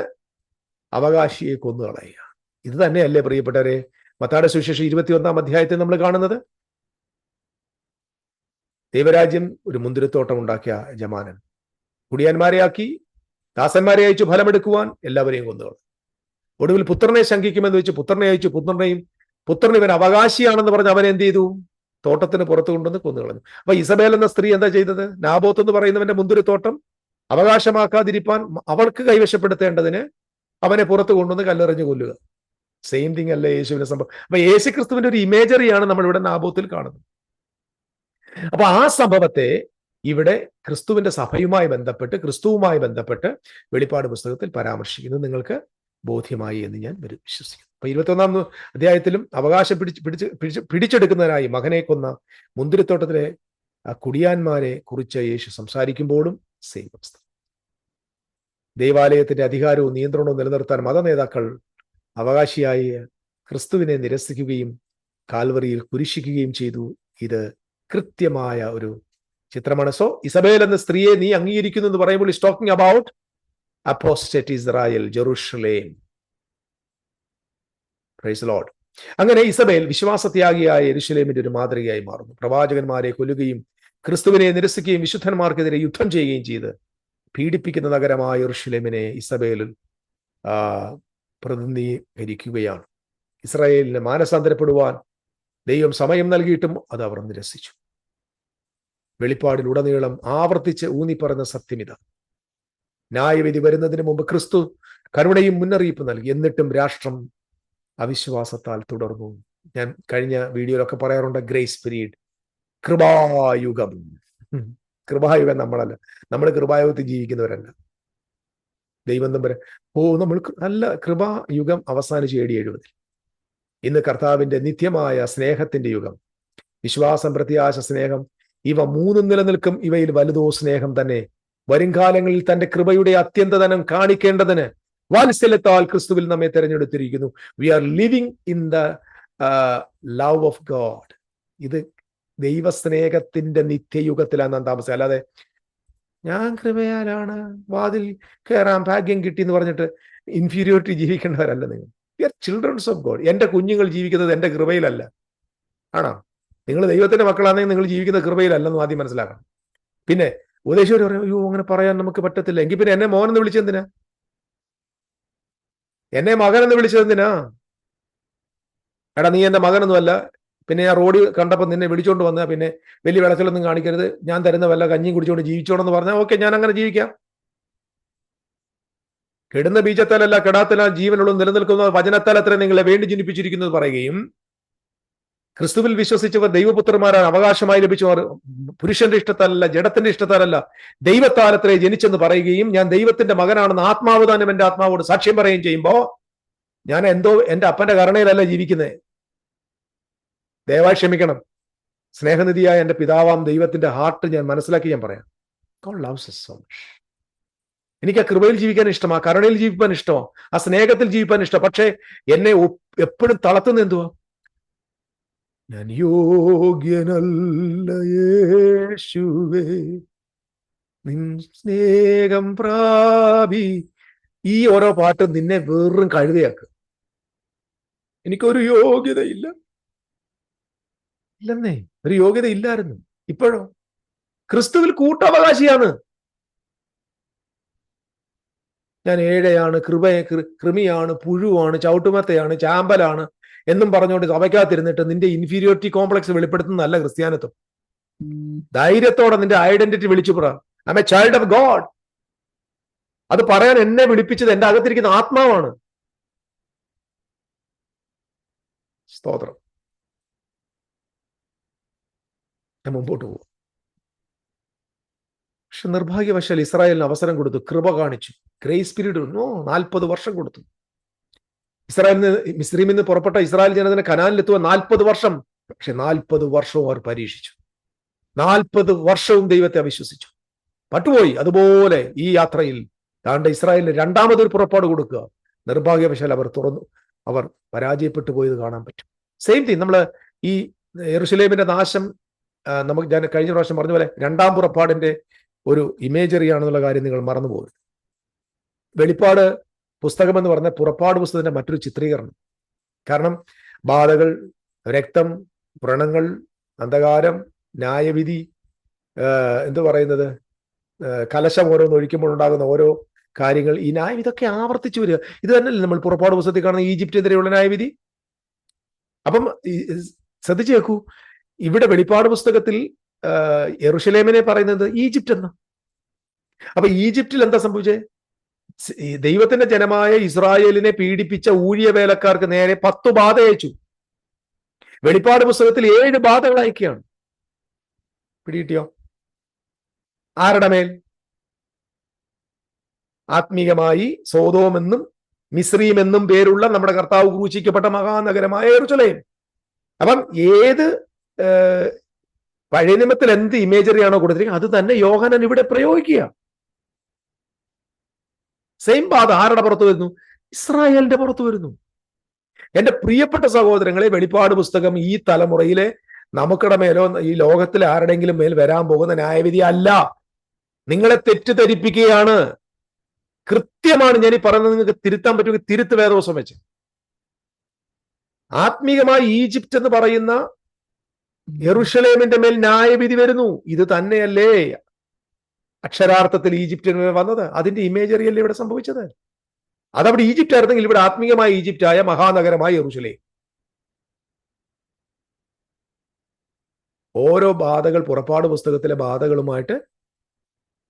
അവകാശിയെ കൊന്നുകളയുക. ഇത് തന്നെയല്ലേ പ്രിയപ്പെട്ടവരെ മത്തായിയുടെ സുവിശേഷം 21-ാം അധ്യായത്തിൽ നമ്മൾ കാണുന്നത്? ദൈവരാജ്യം ഒരു മുന്തിരിത്തോട്ടം ഉണ്ടാക്കിയ യജമാനൻ കുടിയാന്മാരെ ആക്കി, ദാസന്മാരെ അയച്ചു ഫലമെടുക്കുവാൻ എല്ലാവരെയും കൊന്നുകളഞ്ഞു. ഒടുവിൽ പുത്രനെ ശങ്കിക്കുമെന്ന് വെച്ച് പുത്രനെ അയച്ചു. പുത്രൻ ഇവൻ അവകാശിയാണെന്ന് പറഞ്ഞ് അവനെ എന്ത് ചെയ്തു? തോട്ടത്തിന് പുറത്തു കൊണ്ടുവന്ന് കൊന്നുകളഞ്ഞു. അപ്പൊ ഇസബേൽ എന്ന സ്ത്രീ എന്താ ചെയ്തത്? നാബോത്ത് എന്ന് പറയുന്നവന്റെ മുന്തിരിത്തോട്ടം അവകാശമാക്കാതിരിപ്പാൻ അവൾക്ക് കൈവശപ്പെടുത്തേണ്ടതിന് അവനെ പുറത്തു കൊണ്ടുവന്ന് കല്ലെറിഞ്ഞു കൊല്ലുക. സെയിം തിങ് അല്ലേ യേശുവിന്റെ സംഭവം. അപ്പൊ യേശു ക്രിസ്തുവിന്റെ ഒരു ഇമേജറിയാണ് നമ്മൾ ഇവിടെ നാബോത്തിൽ കാണുന്നത്. അപ്പൊ ആ സംഭവത്തെ ഇവിടെ ക്രിസ്തുവിന്റെ സഭയുമായി ബന്ധപ്പെട്ട്, ക്രിസ്തുവുമായി ബന്ധപ്പെട്ട് വെളിപ്പാട് പുസ്തകത്തിൽ പരാമർശിക്കുന്നത് നിങ്ങൾക്ക് ബോധ്യമായി എന്ന് ഞാൻ വിശ്വസിക്കുന്നു. അപ്പൊ 21-ാം അധ്യായത്തിലും അവകാശം പിടിച്ചെടുക്കുന്നതിനായി മകനെ കൊന്ന മുന്തിരിത്തോട്ടത്തിലെ കുടിയാന്മാരെ കുറിച്ച് യേശു സംസാരിക്കുമ്പോഴും സെയിം അവസ്ഥ. ദൈവാലയത്തിന്റെ അധികാരവും നിയന്ത്രണവും നിലനിർത്താൻ മതനേതാക്കൾ അവകാശിയായി ക്രിസ്തുവിനെ നിരസിക്കുകയും കാൽവറിയിൽ കുരിശിക്കുകയും ചെയ്തു. ഇത് കൃത്യമായ ഒരു ചിത്രമാണ്. സോ ഇസബേൽ എന്ന സ്ത്രീയെ നീ അംഗീകരിക്കുന്നു എന്ന് പറയുമ്പോൾ is talking about apostate Israel, Jerusalem. Praise lord. അങ്ങനെ ഇസബേൽ വിശ്വാസത്യാഗിയായ യെരുശലേമിന്റെ ഒരു മാതൃകയായി മാറുന്നു. പ്രവാചകന്മാരെ കൊല്ലുകയും ക്രിസ്തുവിനെ നിരസിക്കുകയും വിശുദ്ധന്മാർക്കെതിരെ യുദ്ധം ചെയ്യുകയും ചെയ്ത് പീഡിപ്പിക്കുന്ന നഗരമായ യെരുശലേമിനെ ഇസബേൽ പ്രതിനിധീകരിക്കുകയാണ്. ഇസ്രായേലിന് മാനസാന്തരപ്പെടുവാൻ ദൈവം സമയം നൽകിയിട്ടും അത് അവർ നിരസിച്ചു. വെളിപ്പാടിലുടനീളം ആവർത്തിച്ച് ഊന്നിപ്പറഞ്ഞ സത്യമിത: ന്യായവിധി വരുന്നതിന് മുമ്പ് ക്രിസ്തു കരുണയും മുന്നറിയിപ്പ് നൽകി. എന്നിട്ടും രാഷ്ട്രം അവിശ്വാസത്താൽ തുടർന്നു. ഞാൻ കഴിഞ്ഞ വീഡിയോയിലൊക്കെ പറയാറുണ്ട്, ഗ്രേസ് പീരീഡ്, കൃപായുഗം. കൃപായുഗം നമ്മളല്ല, നമ്മൾ കൃപായുഗത്തിൽ ജീവിക്കുന്നവരല്ല. ദൈവം തമ്പുരാൻ നമ്മൾ നല്ല കൃപായുഗം അവസാനിച്ച് AD 70. ഇന്ന് കർത്താവിന്റെ നിത്യമായ സ്നേഹത്തിന്റെ യുഗം. വിശ്വാസം, പ്രത്യാശ, സ്നേഹം, ഇവ മൂന്നും നിലനിൽക്കും. ഇവയിൽ വലുതോ സ്നേഹം തന്നെ. വരുംകാലങ്ങളിൽ തന്റെ കൃപയുടെ അത്യന്തധനം കാണിക്കേണ്ടതിന് വാത്സല്യത്താൽ ക്രിസ്തുവിൽ നമ്മെ തെരഞ്ഞെടുത്തിരിക്കുന്നു. We are living in the love of God. ഇത് ദൈവസ്നേഹത്തിന്റെ നിത്യയുഗത്തിലാണ് നാം താമസം. അല്ലാതെ ഞാൻ കൃപയാലാണ് വാതിൽ കയറാൻ ഭാഗ്യം കിട്ടി എന്ന് പറഞ്ഞിട്ട് ഇൻഫീരിയോറിറ്റി ജീവിക്കേണ്ടവരല്ല നിങ്ങൾ. We are childrens of God. എന്റെ കുഞ്ഞുങ്ങൾ ജീവിക്കുന്നത് എന്റെ കൃപയിലല്ല. ആണോ? നിങ്ങൾ ദൈവത്തിന്റെ മക്കളാണെങ്കിൽ നിങ്ങൾ ജീവിക്കുന്ന കൃപയിലല്ലെന്ന് ആദ്യം മനസ്സിലാക്കണം. പിന്നെ ഉപദേശകർ പറയും, അയ്യോ അങ്ങനെ പറയാൻ നമുക്ക് പറ്റത്തില്ല. എങ്കിൽ പിന്നെ എന്നെ മോനെന്ന് വിളിച്ചെന്തിനാ? എന്നെ മകനെന്ന് വിളിച്ചതെന്തിനാ? എടാ നീ എന്റെ മകനൊന്നുമല്ല, പിന്നെ ഞാൻ റോഡിൽ കണ്ടപ്പോൾ നിന്നെ വിളിച്ചോണ്ട് വന്നാൽ പിന്നെ വലിയ വിളച്ചിലൊന്നും കാണിക്കരുത്, ഞാൻ തരുന്ന വല്ല കഞ്ഞിയും കുടിച്ചോണ്ട് ജീവിച്ചോണെന്ന് പറഞ്ഞാൽ ഓക്കെ, ഞാൻ അങ്ങനെ ജീവിക്കാം. കെടുന്ന ബീജത്താലല്ല കെടാത്തല്ല ജീവനുള്ള നിലനിൽക്കുന്ന വചനത്താൽ അത്ര നിങ്ങളെ വേണ്ടി ജനിപ്പിച്ചിരിക്കുന്നത് പറയുകയും, ക്രിസ്തുവിൽ വിശ്വസിച്ചവർ ദൈവപുത്രന്മാരാണ്, അവകാശമായി ലഭിച്ചവർ പുരുഷന്റെ ഇഷ്ടത്താലല്ല, ജഡത്തിന്റെ ഇഷ്ടത്താലല്ല, ദൈവത്താലത്രേ ജനിച്ചെന്ന് പറയുകയും, ഞാൻ ദൈവത്തിന്റെ മകനാണെന്ന് ആത്മാവ് താനും എന്റെ ആത്മാവോട് സാക്ഷ്യം പറയുകയും ചെയ്യുമ്പോ ഞാൻ എന്തോ എന്റെ അപ്പന്റെ കരുണയിലല്ല ജീവിക്കുന്നത്. ദയവായി ക്ഷമിക്കണം. സ്നേഹനിധിയായ എന്റെ പിതാവാം ദൈവത്തിന്റെ ഹാർട്ട് ഞാൻ മനസ്സിലാക്കി ഞാൻ പറയാം. God loves us so much. എനിക്ക് ആ കൃപയിൽ ജീവിക്കാൻ ഇഷ്ടമാ, കരുണയിൽ ജീവിക്കാൻ ഇഷ്ടമോ, ആ സ്നേഹത്തിൽ ജീവിക്കാൻ ഇഷ്ടം. പക്ഷെ എന്നെ എപ്പോഴും തളർത്തുന്ന എന്തുവാ? ഞാൻ യോഗ്യനല്ല യേശുവേ നിൻ സ്നേഹം പ്രാപി. ഈ ഓരോ പാട്ടും നിന്നെ വെറും കഴുതയാക്കുക. എനിക്കൊരു യോഗ്യതയില്ല. ഇല്ലെന്നേ, ഒരു യോഗ്യത ഇല്ലായിരുന്നു. ഇപ്പോഴോ ക്രിസ്തുവിൽ കൂട്ടവകാശിയാണ്. ഞാൻ ഏഴയാണ്, കൃമിയാണ്, പുഴുവാണ്, ചവിട്ടുമത്തയാണ്, ചാമ്പലാണ് എന്നും പറഞ്ഞുകൊണ്ട് സഭയ്ക്കകത്തിരുന്നിട്ട് നിന്റെ ഇൻഫീരിയോറിറ്റി കോംപ്ലക്സ് വെളിപ്പെടുത്തുന്നതല്ല ക്രിസ്ത്യാനിത്വം. ധൈര്യത്തോടെ നിന്റെ ഐഡന്റിറ്റി വിളിച്ചു പറ, I M A child of God. അത് പറയാൻ എന്നെ വിളിപ്പിച്ചത് എന്റെ അകത്തിരിക്കുന്ന ആത്മാവാണ്. സ്തോത്രം. ഞാൻ മുമ്പോട്ട് പോകും. പക്ഷെ നിർഭാഗ്യവശാൽ ഇസ്രായേലിന് അവസരം കൊടുത്തു, കൃപ കാണിച്ചു, ഗ്രേസ് പീരീഡ് 40 വർഷം കൊടുത്തു. ഇസ്രായേലിന് മിസ്രൈമിൽ നിന്ന് പുറപ്പെട്ട ഇസ്രായേൽ ജനതനെ കനാനിലെത്തുവാൻ 40 വർഷം. പക്ഷെ 40 വർഷവും അവർ പരീക്ഷിച്ചു. 40 വർഷവും ദൈവത്തെ അവിശ്വസിച്ചു. പട്ടുപോയി. അതുപോലെ ഈ യാത്രയിൽ താണ്ട ഇസ്രായേലിന് രണ്ടാമതൊരു പുറപ്പാട് കൊടുക്കുക. നിർഭാഗ്യവശാൽ അവർ പരാജയപ്പെട്ടു പോയത് കാണാൻ പറ്റും. സെയിം തിങ് നമ്മൾ ഈ യെരൂശലേമിന്റെ നാശം നമുക്ക് ഞാൻ കഴിഞ്ഞ പ്രാവശ്യം പറഞ്ഞ പോലെ രണ്ടാം പുറപ്പാടിന്റെ ഒരു ഇമേജറി ആണെന്നുള്ള കാര്യം നിങ്ങൾ മറന്നുപോകരുത്. വെളിപ്പാട് പുസ്തകം എന്ന് പറഞ്ഞ പുറപ്പാട് പുസ്തകത്തിന്റെ മറ്റൊരു ചിത്രീകരണം. കാരണം ബാധകൾ, രക്തം, വ്രണങ്ങൾ, അന്ധകാരം, ന്യായവിധി, എന്തു പറയുന്നത്, കലശം ഓരോന്ന് ഒഴിക്കുമ്പോൾ ഉണ്ടാകുന്ന ഓരോ കാര്യങ്ങൾ, ഈ ന്യായം ഇതൊക്കെ ആവർത്തിച്ചു വരിക. ഇത് തന്നെയല്ലേ നമ്മൾ പുറപ്പാട് പുസ്തകത്തിൽ കാണുന്ന ഈജിപ്തിനെതിരെയുള്ള ന്യായവിധി. അപ്പം ശ്രദ്ധിച്ചു കേൾക്കൂ, ഇവിടെ വെളിപ്പാട് പുസ്തകത്തിൽ യെരൂശലേമിനെ പറയുന്നത് ഈജിപ്റ്റ് എന്ന. അപ്പൊ ഈജിപ്തിൽ എന്താ സംഭവിച്ചേ? ദൈവത്തിന്റെ ജനമായ ഇസ്രായേലിനെ പീഡിപ്പിച്ച ഊഴിയ വേലക്കാർക്ക് നേരെ 10 ബാധ അയച്ചു. വെളിപ്പാട് പുസ്തകത്തിൽ 7 ബാധകൾ അയക്കുകയാണ്. പിടികിട്ടിയോ? ആരുടെ മേൽ? ആത്മീകമായി സോദോം എന്നും മിസ്രീം എന്നും പേരുള്ള നമ്മുടെ കർത്താവ് ക്രൂശിക്കപ്പെട്ട മഹാനഗരമായ യെരൂശലേം. അപ്പം ഏത് പഴയ നിയമത്തിൽ എന്ത് ഇമേജറിയാണോ കൊടുത്തിരിക്കുന്നത് അത് തന്നെ യോഹന്നാൻ ഇവിടെ പ്രയോഗിക്കുക. സെയിം ബാധ ആരുടെ പുറത്തു വരുന്നു? ഇസ്രായേലിന്റെ പുറത്തു വരുന്നു. എന്റെ പ്രിയപ്പെട്ട സഹോദരങ്ങളെ, വെളിപ്പാട് പുസ്തകം ഈ തലമുറയിലെ നമുക്കിടെ മേലോ ഈ ലോകത്തിലെ ആരുടെങ്കിലും മേൽ വരാൻ പോകുന്ന ന്യായവിധി അല്ല. നിങ്ങളെ തെറ്റിദ്ധരിപ്പിക്കുകയാണ്. കൃത്യമാണ് ഞാൻ ഈ പറയുന്നത്. നിങ്ങൾക്ക് തിരുത്താൻ പറ്റുമെങ്കിൽ തിരുത്ത് വേദോസം വെച്ച്. ആത്മീകമായി ഈജിപ്റ്റ് എന്ന് പറയുന്ന യെരൂശലേമിന്റെ മേൽ ന്യായവിധി വരുന്നു. ഇത് തന്നെയല്ലേ അക്ഷരാർത്ഥത്തിൽ ഈജിപ്തിന് വന്നത്? അതിന്റെ ഇമേജറിയല്ലേ ഇവിടെ സംഭവിച്ചത്? അതവിടെ ഈജിപ്റ്റ് ആയിരുന്നെങ്കിൽ ഇവിടെ ആത്മീയമായ ഈജിപ്റ്റായ മഹാനഗരമായ യെരൂശലേം. ഓരോ ബാധകൾ പുറപ്പാട് പുസ്തകത്തിലെ ബാധകളുമായിട്ട്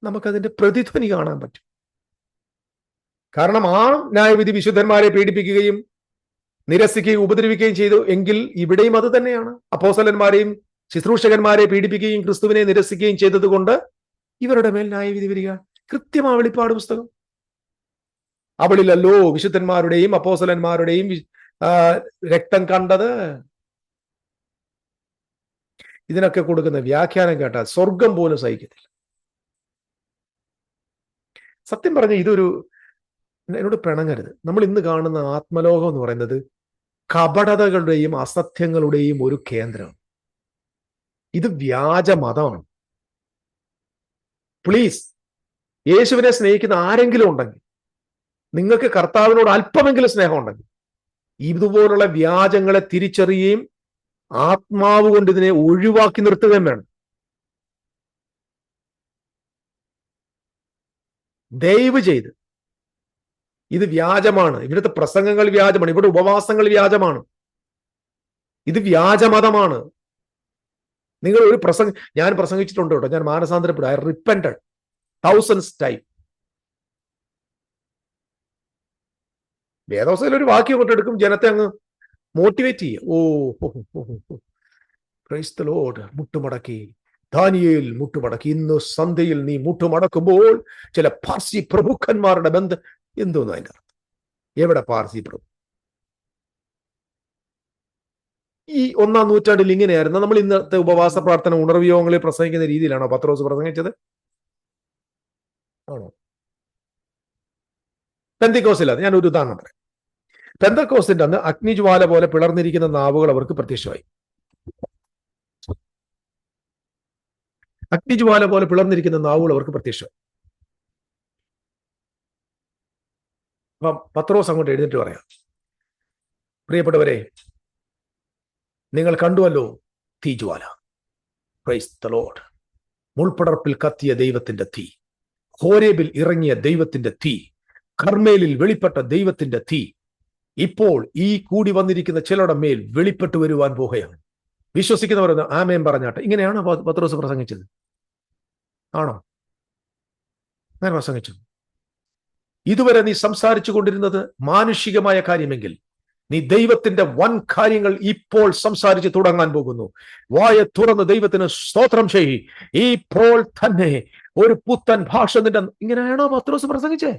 നമുക്കതിന്റെ പ്രതിധ്വനി കാണാൻ പറ്റും. കാരണം ആ ന്യായവിധി വിശുദ്ധന്മാരെ പീഡിപ്പിക്കുകയും നിരസിക്കുകയും ഉപദ്രവിക്കുകയും ചെയ്തു എങ്കിൽ ഇവിടെയും അത് തന്നെയാണ്. അപ്പോസ്തലന്മാരെയും ശുശ്രൂഷകന്മാരെ പീഡിപ്പിക്കുകയും ക്രിസ്തുവിനെ നിരസിക്കുകയും ചെയ്തത് കൊണ്ട് ഇവരുടെ മേൽ ന്യായവിധി വരിക. കൃത്യമായ വെളിപ്പാട് പുസ്തകം. അവളിലല്ലോ വിശുദ്ധന്മാരുടെയും അപ്പോസ്തലന്മാരുടെയും രക്തം കണ്ടത്. ഇതിനൊക്കെ കൊടുക്കുന്ന വ്യാഖ്യാനം കേട്ടാൽ സ്വർഗം പോലും സഹിക്കത്തില്ല. സത്യം പറഞ്ഞ ഇതൊരു, എന്നോട് പിണങ്ങരുത്, നമ്മൾ ഇന്ന് കാണുന്ന ആത്മലോകം എന്ന് പറയുന്നത് കപടതകളുടെയും അസത്യങ്ങളുടെയും ഒരു കേന്ദ്രമാണ്. ഇത് വ്യാജ മതമാണ്. പ്ലീസ്, യേശുവിനെ സ്നേഹിക്കുന്ന ആരെങ്കിലും ഉണ്ടെങ്കിൽ, നിങ്ങൾക്ക് കർത്താവിനോട് അല്പമെങ്കിലും സ്നേഹം ഉണ്ടെങ്കിൽ, ഇതുപോലുള്ള വ്യാജങ്ങളെ തിരിച്ചറിയുകയും ആത്മാവ് കൊണ്ട് ഇതിനെ ഒഴിവാക്കി നിർത്തുകയും വേണം. ദയവ് ചെയ്ത്. ഇത് വ്യാജമാണ്. ഇവിടുത്തെ പ്രസംഗങ്ങൾ വ്യാജമാണ്. ഇവിടെ ഉപവാസങ്ങൾ വ്യാജമാണ്. ഇത് വ്യാജമതമാണ്. നിങ്ങൾ ഒരു ഞാൻ പ്രസംഗിച്ചിട്ടുണ്ട് കേട്ടോ. ഞാൻ മാനസാന്തരപ്പെടും. I റിപ്പന്റഡ് 1000 time. വേദോസയിൽ ഒരു വാക്യം കൊണ്ടെടുക്കും, ജനത്തെ അങ്ങ് മോട്ടിവേറ്റ് ചെയ്യും. Praise the Lord. മുട്ടുമടക്കി ദാനിയേൽ മുട്ടുമടക്കി. ഇന്ന് സന്ധ്യയിൽ നീ മുട്ടുമടക്കുമ്പോൾ ചില പാർസി പ്രഭുക്കന്മാരുടെ ബന്ധം. എന്തോന്നു അതിന്റെ അർത്ഥം? എവിടെ പാർസി പ്രഭു? ഈ 1-ാം നൂറ്റാണ്ടിൽ ഇങ്ങനെയായിരുന്നു. നമ്മൾ ഇന്നത്തെ ഉപവാസ പ്രാർത്ഥന ഉണർവ് യോഗങ്ങളിൽ പ്രസംഗിക്കുന്ന രീതിയിലാണോ പത്രോസ് പ്രസംഗിച്ചത്? ആണോ? പെന്തക്കോസ്തിൽ ഞാൻ ഒരു ഉദാഹരണം പറയാം. പെന്തക്കോസ്തിന്റെ അന്ന് അഗ്നിജ്വാല പോലെ പിളർന്നിരിക്കുന്ന നാവുകൾ അവർക്ക് പ്രത്യക്ഷമായി. അഗ്നിജ്വാല പോലെ പിളർന്നിരിക്കുന്ന നാവുകൾ അവർക്ക് പ്രത്യക്ഷമായി. അപ്പം പത്രോസ് അങ്ങോട്ട് എഴുന്നേറ്റ് പറയാം, പ്രിയപ്പെട്ടവരെ, നിങ്ങൾ കണ്ടുവല്ലോ തീജ്വാല. Praise the Lord. മുൾപ്പടർപ്പിൽ കത്തിയ ദൈവത്തിന്റെ തീ, ഹോരേബിൽ ഇറങ്ങിയ ദൈവത്തിന്റെ തീ, കർമ്മേലിൽ വെളിപ്പെട്ട ദൈവത്തിന്റെ തീ ഇപ്പോൾ ഈ കൂടി വന്നിരിക്കുന്ന ചിലരുടെ മേൽ വെളിപ്പെട്ടു വരുവാൻ പോവുകയാണ്. വിശ്വസിക്കുന്നവരൊന്ന് ആമേൻ പറഞ്ഞാട്ടെ. ഇങ്ങനെയാണോ പത്രോസ് പ്രസംഗിച്ചത്? ആണോ? ഞാൻ പ്രസംഗിച്ചു. ഇതുവരെ നീ സംസാരിച്ചു കൊണ്ടിരുന്നത് മാനുഷികമായ കാര്യമെങ്കിൽ നീ ദൈവത്തിന്റെ വൻ കാര്യങ്ങൾ ഇപ്പോൾ സംസാരിച്ച് തുടങ്ങാൻ പോകുന്നു. വായ തുറന്ന് ദൈവത്തിന് സ്തോത്രം ചെയ്യ്. ഇപ്പോൾ തന്നെ ഒരു പുത്തൻ ഭാഷ നിന്റെ. ഇങ്ങനെയാണോ പത്രോസ് പ്രസംഗിച്ചേ?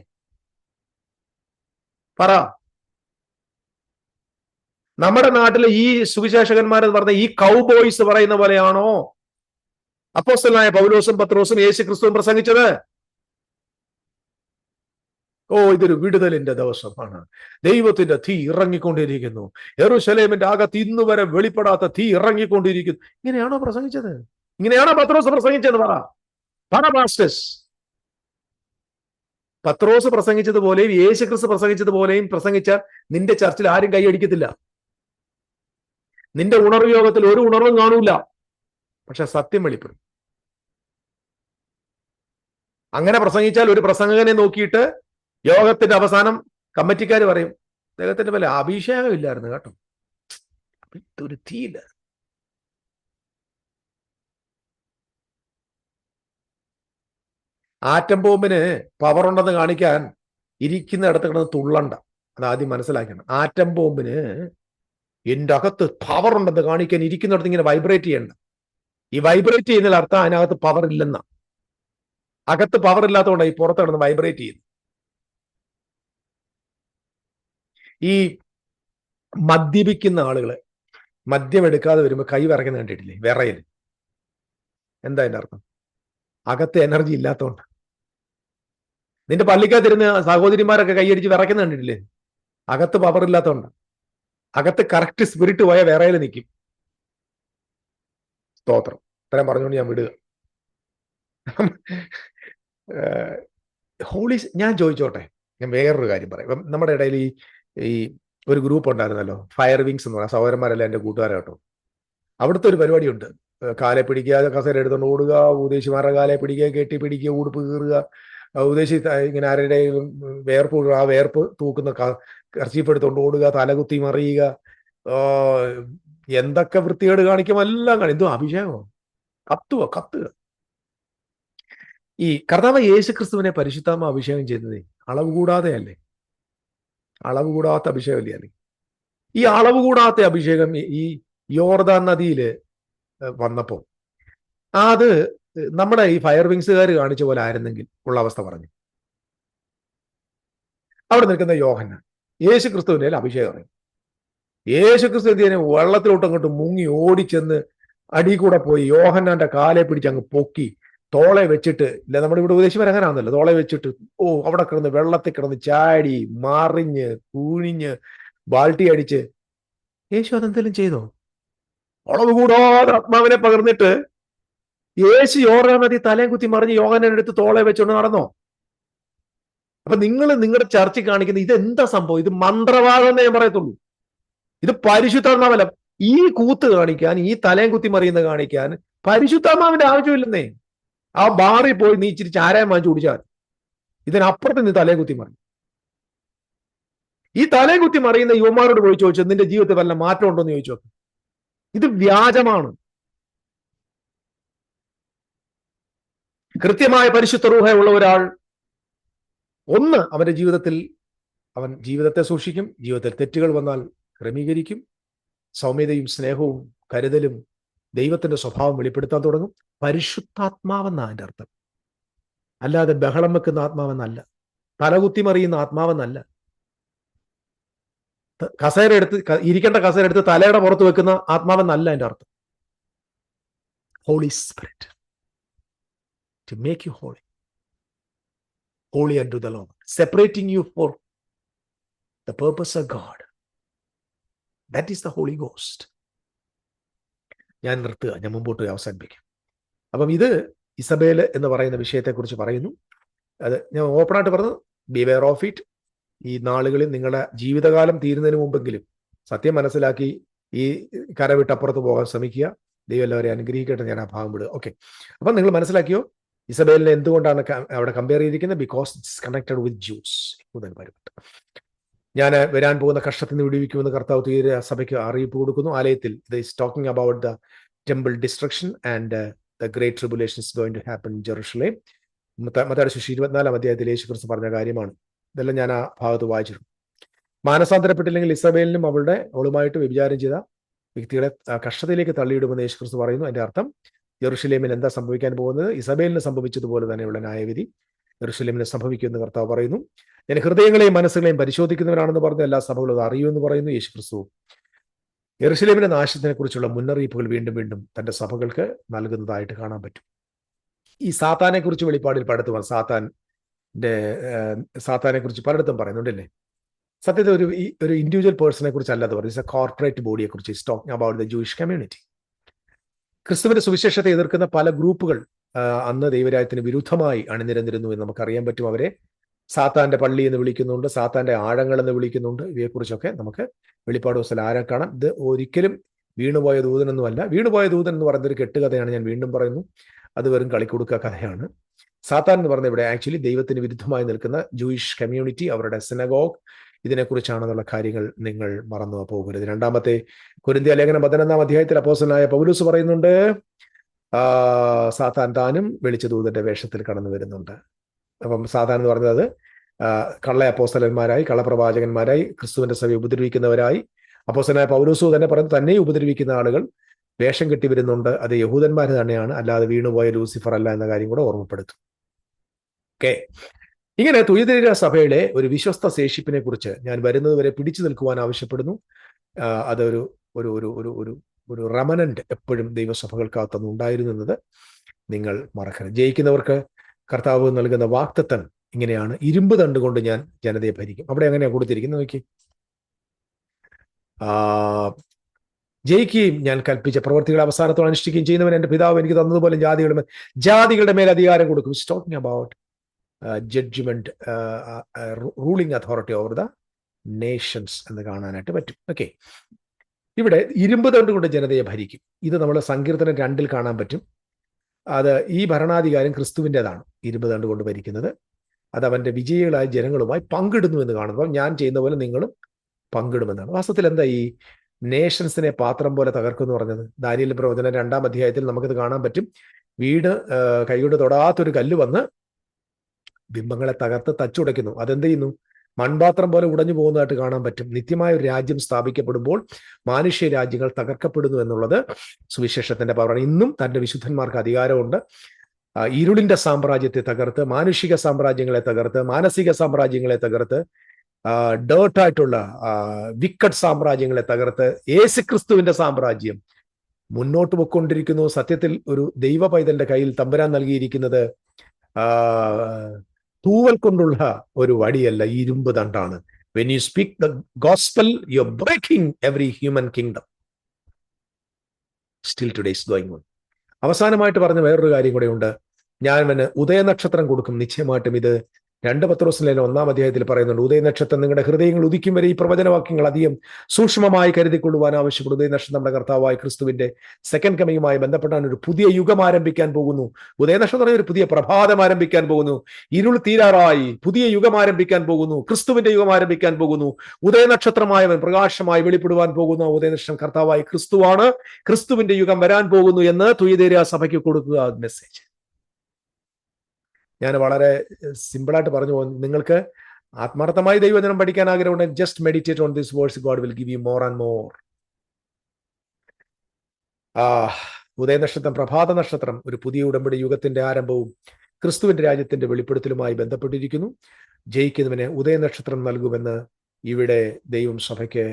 പറ. നമ്മുടെ നാട്ടിലെ ഈ സുവിശേഷകന്മാരെന്ന് പറഞ്ഞ ഈ കൗബോയ്സ് പറയുന്ന പോലെയാണോ? അപ്പോസ്തലനായ പൗലോസും പത്രോസും യേശു ക്രിസ്തുവും പ്രസംഗിച്ചത്. ഓ, ഇതൊരു വിടുതലിന്റെ ദിവസമാണ്, ദൈവത്തിന്റെ തീ ഇറങ്ങിക്കൊണ്ടിരിക്കുന്നു, യെരൂശലേമിന്റെ അകത്ത് ഇന്ന് വരെ വെളിപ്പെടാത്ത തീ ഇറങ്ങിക്കൊണ്ടിരിക്കുന്നു. ഇങ്ങനെയാണോ പ്രസംഗിച്ചത്? ഇങ്ങനെയാണോ പത്രോസ് പ്രസംഗിച്ചത്? പറ പാസ്റ്റേഴ്സ്. പത്രോസ് പ്രസംഗിച്ചതുപോലെയും യേശു ക്രിസ്തു പ്രസംഗിച്ചതുപോലെയും പ്രസംഗിച്ചാൽ നിന്റെ ചർച്ചിൽ ആരും കൈയടിക്കത്തില്ല. നിന്റെ ഉണർവ് യോഗത്തിൽ ഒരു ഉണർവും കാണൂല. പക്ഷെ സത്യം വെളിപ്പെടും. അങ്ങനെ പ്രസംഗിച്ചാൽ ഒരു പ്രസംഗകനെ നോക്കിയിട്ട് യോഗത്തിന്റെ അവസാനം കമ്മിറ്റിക്കാർ പറയും, അദ്ദേഹത്തിന്റെ പോലെ അഭിഷേകം ഇല്ലായിരുന്നു കേട്ടോ, ഒരു തീയില്ല. ആറ്റം ബോംബിന് പവർ ഉണ്ടെന്ന് കാണിക്കാൻ ഇരിക്കുന്ന ഇടത്ത് കിടന്ന് തുള്ളണ്ട. അത് ആദ്യം മനസ്സിലാക്കണം. ആറ്റം ബോംബിന് എന്റെ അകത്ത് പവർ ഉണ്ടെന്ന് കാണിക്കാൻ ഇരിക്കുന്നിടത്ത് ഇങ്ങനെ വൈബ്രേറ്റ് ചെയ്യണ്ട. ഈ വൈബ്രേറ്റ് ചെയ്യുന്നതിൽ അർത്ഥം അതിനകത്ത് പവർ ഇല്ലെന്ന. അകത്ത് പവർ ഇല്ലാത്തതുകൊണ്ടാണ് ഈ പുറത്ത് കിടന്ന് വൈബ്രേറ്റ് ചെയ്യുന്നത്. ഈ മദ്യപിക്കുന്ന ആളുകള് മദ്യം എടുക്കാതെ വരുമ്പോൾ കൈ വിറയ്ക്കുന്ന കണ്ടിട്ടില്ലേ? വിറയൽ. എന്താ അതിന്റെ അർത്ഥം? അകത്ത് എനർജി ഇല്ലാത്തതുകൊണ്ട്. നിന്റെ പള്ളിക്കകത്തിരുന്ന് സഹോദരിമാരൊക്കെ കൈയടിച്ച് വിറയ്ക്കുന്ന കണ്ടിട്ടില്ലേ? അകത്ത് പവർ ഇല്ലാത്തതുകൊണ്ട്. അകത്ത് കറക്റ്റ് സ്പിരിറ്റ് പോയ വിറയൽ നിൽക്കും. സ്തോത്രം. ഇത്രയും പറഞ്ഞുകൊണ്ട് ഞാൻ വിടുക. ഞാൻ ചോദിച്ചോട്ടെ, ഞാൻ വേറൊരു കാര്യം പറയാം. ഇപ്പം നമ്മുടെ ഇടയിൽ ഈ ഒരു ഗ്രൂപ്പ് ഉണ്ടായിരുന്നല്ലോ, ഫയർ വിങ്സ് എന്ന് പറഞ്ഞ സഹോദരന്മാരല്ല എൻ്റെ കൂട്ടുകാരെ കേട്ടോ. അവിടുത്തെ ഒരു പരിപാടിയുണ്ട്. കാലെ പിടിക്കുക, കസേര എടുത്തുകൊണ്ട് ഓടുക, ഉദ്ദേശിമാരുടെ കാലെ പിടിക്കുക, കെട്ടി പിടിക്കുക, ഉടുപ്പ് കീറുക, ഉദ്ദേശി ഇങ്ങനെ ആരുടെ വേർപ്പ് ആ വേർപ്പ് തൂക്കുന്ന കർച്ചീഫ് എടുത്തുകൊണ്ട് ഓടുക, തലകുത്തി മറിയുക, എന്തൊക്കെ വൃത്തികേട് കാണിക്കും എല്ലാം കാണും. എന്തോ അഭിഷേകമോ? കത്തുക. ഈ കർത്താവ് യേശു ക്രിസ്തുവിനെ പരിശുദ്ധാത്മ അഭിഷേകം ചെയ്യുന്നത് അളവ് കൂടാതെ അല്ലേ? അളവ് കൂടാത്ത അഭിഷേകമല്ലേ അല്ലേ? ഈ അളവ് കൂടാത്ത അഭിഷേകം ഈ യോർദാൻ നദിയില് വന്നപ്പോ അത് നമ്മുടെ ഈ ഫയർ വിങ്സുകാർ കാണിച്ച പോലെ ആയിരുന്നെങ്കിൽ ഉള്ള അവസ്ഥ പറഞ്ഞു. അവിടെ നിൽക്കുന്ന യോഹന്നാൻ യേശു ക്രിസ്തുവിന്റെ അഭിഷേകം. യേശു ക്രിസ്തു എന്തിനെ വെള്ളത്തിലോട്ട് അങ്ങോട്ട് മുങ്ങി ഓടിച്ചെന്ന് അടി കൂടെ പോയി യോഹന്നാന്റെ കാലെ പിടിച്ച് അങ്ങ് പൊക്കി തോളെ വെച്ചിട്ട്, ഇല്ല നമ്മുടെ ഇവിടെ ഉപദേശിമാർ അങ്ങനെയാണല്ലോ, തോളെ വെച്ചിട്ട് അവിടെ കിടന്ന് വെള്ളത്തിൽ കിടന്ന് ചാടി മറിഞ്ഞ് കുഴിഞ്ഞ് ബാൾട്ടി അടിച്ച്. യേശു അതെന്തെങ്കിലും ചെയ്തോ? അളവ് കൂടാതെ ആത്മാവിനെ പകർന്നിട്ട് യേശു യോർദാൻ നദി തലയും കുത്തി മറിഞ്ഞ് യോഹന്നാനെ എടുത്ത് തോളെ വെച്ചുകൊണ്ട് നടന്നോ? അപ്പൊ നിങ്ങൾ നിങ്ങളുടെ ചർച്ചിൽ കാണിക്കുന്ന ഇതെന്താ സംഭവം? ഇത് മന്ത്രവാദം എന്നേ ഞാൻ പറയത്തുള്ളൂ. ഇത് പരിശുദ്ധാത്മാവല്ല. ഈ കൂത്ത് കാണിക്കാൻ, ഈ തലയും കുത്തി മറിയുന്ന കാണിക്കാൻ പരിശുദ്ധാത്മാവിന്റെ ആവശ്യമില്ലെന്നേ. ആ ബാറിൽ പോയി നീ ഇച്ചിരി ചാരായം വാങ്ങിച്ചു കുടിച്ചാൽ ഇതിനപ്പുറത്ത് നീ തലയെ കുത്തി മറിയും. ഈ തലയെ കുത്തി മറിയുന്ന യുവമാരോട് പോയി ചോദിച്ചു, നിന്റെ ജീവിതത്തിൽ വല്ല മാറ്റം ഉണ്ടോ എന്ന് ചോദിച്ചു. ഇത് വ്യാജമാണ്. കൃത്യമായ പരിശുദ്ധ റൂഹയുള്ള ഒരാൾ ഒന്ന് അവന്റെ ജീവിതത്തിൽ അവൻ ജീവിതത്തെ സൂക്ഷിക്കും, ജീവിതത്തിൽ തെറ്റുകൾ വന്നാൽ ക്രമീകരിക്കും, സൗമ്യതയും സ്നേഹവും കരുതലും ദൈവത്തിന്റെ സ്വഭാവം വെളിപ്പെടുത്താൻ തുടങ്ങും. പരിശുദ്ധാത്മാവെന്നാ അതിന്റെ അർത്ഥം. അല്ലാതെ ബഹളം വെക്കുന്ന ആത്മാവെന്നല്ല, തലകുത്തി മറിയുന്ന ആത്മാവെന്നല്ല. കസേര എടുത്ത് ഇരിക്കേണ്ട കസേര എടുത്ത് തലയുടെ പുറത്ത് വെക്കുന്ന ആത്മാവെന്നല്ല അതിന്റെ അർത്ഥം. Holy spirit to make you holy, holy unto the Lord, separating you for the purpose of God. That is the Holy Ghost. ഞാൻ നിർത്തുക, ഞാൻ മുമ്പോട്ട് അവസാനിപ്പിക്കാം. അപ്പം ഇത് ഇസബേല് എന്ന് പറയുന്ന വിഷയത്തെക്കുറിച്ച് പറയുന്നു. അത് ഞാൻ ഓപ്പണായിട്ട് പറഞ്ഞു, ബിവെയർ ഓഫ് ഇറ്റ്. ഈ നാളുകളിൽ നിങ്ങളുടെ ജീവിതകാലം തീരുന്നതിന് മുമ്പെങ്കിലും സത്യം മനസ്സിലാക്കി ഈ കരവിട്ടപ്പുറത്ത് പോകാൻ ശ്രമിക്കുക. ദൈവം എല്ലാവരെയും അനുഗ്രഹിക്കട്ടെ. ഞാൻ ആ ഭാഗം വിടുക. ഓക്കെ, അപ്പം നിങ്ങൾ മനസ്സിലാക്കിയോ ഇസബേലിനെ എന്തുകൊണ്ടാണ് അവിടെ കമ്പയർ ചെയ്തിരിക്കുന്നത്? Because it's connected with juice. ഞാൻ വരാൻ പോകുന്ന കഷ്ടത്തിൽ നിന്ന് വിടുവിക്കുമെന്ന് കർത്താവ് തീരെ സഭയ്ക്ക് അറിയിപ്പ് കൊടുക്കുന്നു. ആലയത്തിൽ ഇത് is talking about the temple destruction and the great tribulation is going to happen in Jerusalem. മത്തായിയുടെ സുവിശേഷം 24-ാം അധ്യായത്തിൽ യേശു ക്രിസ്തു പറഞ്ഞ കാര്യമാണ്. ഇതെല്ലാം ഞാൻ ആ ഭാഗത്ത് വായിച്ചിരുന്നു. മാനസാന്തരപ്പെട്ടില്ലെങ്കിൽ ഇസബേലിനും അവളുമായിട്ട് വ്യഭിചാരം ചെയ്ത വ്യക്തികളെ കഷ്ടത്തിലേക്ക് തള്ളിയിടുമെന്ന് യേശു ക്രിസ്തു പറയുന്നു. അതിന്റെ അർത്ഥം യെരൂശലേമിന് എന്താ സംഭവിക്കാൻ പോകുന്നത്? ഇസബേലിന് സംഭവിച്ചതുപോലെ തന്നെയുള്ള ന്യായവിധി യെരൂശലേമിന് സംഭവിക്കുമെന്ന് കർത്താവ് പറയുന്നു. ഞാൻ ഹൃദയങ്ങളെയും മനസ്സുകളെയും പരിശോധിക്കുന്നവരാണെന്ന് പറഞ്ഞു എല്ലാ സഭകളും അത് അറിയുമെന്ന് പറയുന്നു യേശു ക്രിസ്തു. യെരൂശലേമിന്റെ നാശത്തിനെ കുറിച്ചുള്ള മുന്നറിയിപ്പുകൾ വീണ്ടും വീണ്ടും തന്റെ സഭകൾക്ക് നൽകുന്നതായിട്ട് കാണാൻ പറ്റും. ഈ സാത്താനെ കുറിച്ച് വെളിപ്പാടിൽ പലയിടത്തും സാത്താനെ കുറിച്ച് പലയിടത്തും പറയുന്നുണ്ടല്ലേ. സത്യത്തിൽ ഒരു ഇൻഡിവിജ്വൽ പേഴ്സണെ കുറിച്ച് അല്ലാതെ പറയുന്നത് കോർപ്പറേറ്റ് ബോഡിയെ കുറിച്ച് is talking about the Jewish community. ക്രിസ്തുവിന്റെ സുവിശേഷത്തെ എതിർക്കുന്ന പല ഗ്രൂപ്പുകൾ അന്ന് ദൈവരാജ്യത്തിന് വിരുദ്ധമായി അണിനിരന്നിരുന്നു എന്ന് നമുക്കറിയാൻ പറ്റും. അവരെ സാത്താന്റെ പള്ളി എന്ന് വിളിക്കുന്നുണ്ട്, സാത്താന്റെ ആഴങ്ങൾ എന്ന് വിളിക്കുന്നുണ്ട്. ഇവയെക്കുറിച്ചൊക്കെ നമുക്ക് വെളിപ്പാട് പുസ്തകത്തിൽ ആരെ കാണാം. ഇത് ഒരിക്കലും വീണുപോയ ദൂതനൊന്നുമല്ല. വീണുപോയ ദൂതൻ എന്ന് പറയുന്നൊരു കെട്ടുകഥയാണ്. ഞാൻ വീണ്ടും പറയുന്നു, അത് വെറും കളിക്കൊടുക്ക കഥയാണ്. സാത്താൻ എന്ന് പറഞ്ഞ ഇവിടെ ആക്ച്വലി ദൈവത്തിന് വിരുദ്ധമായി നിൽക്കുന്ന ജൂയിഷ് കമ്മ്യൂണിറ്റി, അവരുടെ സിനഗോഗ്, ഇതിനെക്കുറിച്ചാണെന്നുള്ള കാര്യങ്ങൾ നിങ്ങൾ മറന്നു പോകരുത്. രണ്ടാമത്തെ കൊരിന്ത്യ ലേഖനം 11-ാം അധ്യായത്തിൽ അപ്പോസ്തലനായ പൗലോസ് പറയുന്നുണ്ട്, സാത്താൻ താനും വെളിച്ച ദൂതന്റെ വേഷത്തിൽ കടന്നു വരുന്നുണ്ട്. അപ്പം സാത്താൻ എന്ന് പറഞ്ഞത് കള്ള അപ്പോസ്തലന്മാരായി, കള്ളപ്രവാചകന്മാരായി, ക്രിസ്തുവിന്റെ സഭയെ ഉപദ്രവിക്കുന്നവരായി, അപ്പോസ്തലനായ പൗലോസ് തന്നെ പറയുന്നത് തന്നെ ഉപദ്രവിക്കുന്ന ആളുകൾ വേഷം കെട്ടി വരുന്നുണ്ട്. അത് യഹൂദന്മാർ തന്നെയാണ്, അല്ലാതെ വീണുപോയ ലൂസിഫർ അല്ല എന്ന കാര്യം കൂടെ ഓർമ്മപ്പെടുത്തും. ഓക്കെ, ഇങ്ങനെ തുയതൈര സഭയുടെ ഒരു വിശ്വസ്ത ശേഷിപ്പിനെ കുറിച്ച് ഞാൻ വരുന്നതുവരെ പിടിച്ചു നിൽക്കുവാൻ ആവശ്യപ്പെടുന്നു. അതൊരു ഒരു ഒരു ഒരു ഒരു ഒരു റെമനന്റ് എപ്പോഴും ദൈവസഭകൾക്കകത്തൊന്നും ഉണ്ടായിരുന്നു എന്നത് നിങ്ങൾ മറക്കരുത്. ജയിക്കുന്നവർക്ക് കർത്താവ് നൽകുന്ന വാഗ്ദത്തം ഇങ്ങനെയാണ്, ഇരുമ്പ് തണ്ടുകൊണ്ട് ഞാൻ ജനതയെ ഭരിക്കും. അവിടെ എങ്ങനെയാണ് കൊടുത്തിരിക്കുന്നത് നോക്കി. ജയിക്കുകയും ഞാൻ കൽപ്പിച്ച പ്രവർത്തികൾ അവസാനത്തോടെ അനുഷ്ഠിക്കുകയും ചെയ്യുന്നവൻ എൻ്റെ പിതാവ് എനിക്ക് തന്നതുപോലെ ജാതികളുടെ മേൽ അധികാരം കൊടുക്കും. Talking about judgement, ruling authority over the nations എന്ന് കാണാനായിട്ട് പറ്റും. ഓക്കെ, ഇവിടെ ഇരുമ്പ് തണ്ടുകൊണ്ട് ജനതയെ ഭരിക്കും. ഇത് നമ്മൾ സങ്കീർത്തനം 2 കാണാൻ പറ്റും. അത് ഈ ഭരണാധികാരം ക്രിസ്തുവിൻ്റെതാണ്, ഇരുമ്പ് തണ്ടുകൊണ്ട് ഭരിക്കുന്നത്. അത് അവന്റെ വിജയികളായ ജനങ്ങളുമായി പങ്കിടുന്നു എന്ന് കാണുമ്പോൾ ഞാൻ ചെയ്യുന്ന പോലെ നിങ്ങളും പങ്കിടുമെന്നാണ്. വാസ്തവത്തിൽ എന്താ ഈ നേഷൻസിനെ പാത്രം പോലെ തകർക്കുമെന്ന് പറഞ്ഞത്? ദാനിയേൽ പ്രവചനം 2-ാം അധ്യായത്തിൽ നമുക്കത് കാണാൻ പറ്റും. വീട് കൈകൊണ്ട് തൊടാത്തൊരു കല്ല് വന്ന് ബിംബങ്ങളെ തകർത്ത് തച്ചുടയ്ക്കുന്നു. അതെന്ത് ചെയ്യുന്നു? മൺപാത്രം പോലെ ഉടഞ്ഞു പോകുന്നതായിട്ട് കാണാൻ പറ്റും. നിത്യമായ ഒരു രാജ്യം സ്ഥാപിക്കപ്പെടുമ്പോൾ മാനുഷ്യ രാജ്യങ്ങൾ തകർക്കപ്പെടുന്നു എന്നുള്ളത് സുവിശേഷത്തിന്റെ പവറാണ്. ഇന്നും തന്റെ വിശുദ്ധന്മാർക്ക് അധികാരമുണ്ട്. ഇരുളിന്റെ സാമ്രാജ്യത്തെ തകർത്ത്, മാനുഷിക സാമ്രാജ്യങ്ങളെ തകർത്ത്, മാനസിക സാമ്രാജ്യങ്ങളെ തകർത്ത്, ഡേർട്ടായിട്ടുള്ള വിക്കറ്റ് സാമ്രാജ്യങ്ങളെ തകർത്ത് യേശുക്രിസ്തുവിന്റെ സാമ്രാജ്യം മുന്നോട്ട് പോയിക്കൊണ്ടിരിക്കുന്നു. സത്യത്തിൽ ഒരു ദൈവ പൈതലിന്റെ കയ്യിൽ തമ്പുരാൻ നൽകിയിരിക്കുന്നത് തൂവൽ കൊണ്ടുള്ള ഒരു വടിയല്ല, ഇരുമ്പ് തണ്ടാണ്. When you speak the gospel you are breaking every human kingdom. Still today is going on. അവസാനമായിട്ട് പറഞ്ഞ വേറൊരു കാര്യം കൂടെ ഉണ്ട്. ഞാൻ അവന് ഉദയനക്ഷത്രം കൊടുക്കും. നിശ്ചയമായിട്ടും ഇത് 2 പത്രോസിലെ 1-ാം അധ്യായത്തിൽ പറയുന്നുണ്ട്. ഉദയനക്ഷത്രം നിങ്ങളുടെ ഹൃദയങ്ങൾ ഉദിക്കും വരെ ഈ പ്രവചനവാക്യങ്ങൾ അധികം സൂക്ഷ്മമായി കരുതിക്കൊള്ളുവാൻ ആവശ്യപ്പെടും. ഉദയനക്ഷത്രം നമ്മുടെ കർത്താവായ ക്രിസ്തുവിന്റെ സെക്കൻഡ് കമ്മിങ്ങുമായി ബന്ധപ്പെട്ടാണ് ഒരു പുതിയ യുഗം ആരംഭിക്കാൻ പോകുന്നു. ഉദയനക്ഷത്രം ഒരു പുതിയ പ്രഭാതം ആരംഭിക്കാൻ പോകുന്നു. ഇരുൾ തീരാറായി പുതിയ യുഗം ആരംഭിക്കാൻ പോകുന്നു. ക്രിസ്തുവിന്റെ യുഗം ആരംഭിക്കാൻ പോകുന്നു. ഉദയനക്ഷത്രമായവൻ പ്രകാശമായി വെളിപ്പെടുവാൻ പോകുന്ന ഉദയനക്ഷത്രം കർത്താവായ ക്രിസ്തുവാണ്. ക്രിസ്തുവിന്റെ യുഗം വരാൻ പോകുന്നു എന്ന് തുയതൈര സഭയ്ക്ക് കൊടുക്കുക മെസ്സേജ്. ഞാൻ വളരെ സിമ്പിളായിട്ട് പറഞ്ഞു പോകുന്നു. നിങ്ങൾക്ക് ആത്മാർത്ഥമായി ദൈവവചനം പഠിക്കാൻ ആഗ്രഹമുണ്ട്, just meditate on this words. God will give you more and more. ഉദയനക്ഷത്രം, പ്രഭാത നക്ഷത്രം ഒരു പുതിയ ഉടമ്പടി യുഗത്തിന്റെ ആരംഭവും ക്രിസ്തുവിന്റെ രാജ്യത്തിന്റെ വെളിപ്പെടുത്തലുമായി ബന്ധപ്പെട്ടിരിക്കുന്നു. ജയിക്കുന്നവന് ഉദയനക്ഷത്രം നൽകുമെന്ന് ഇവിടെ ദൈവം സഭയ്ക്ക്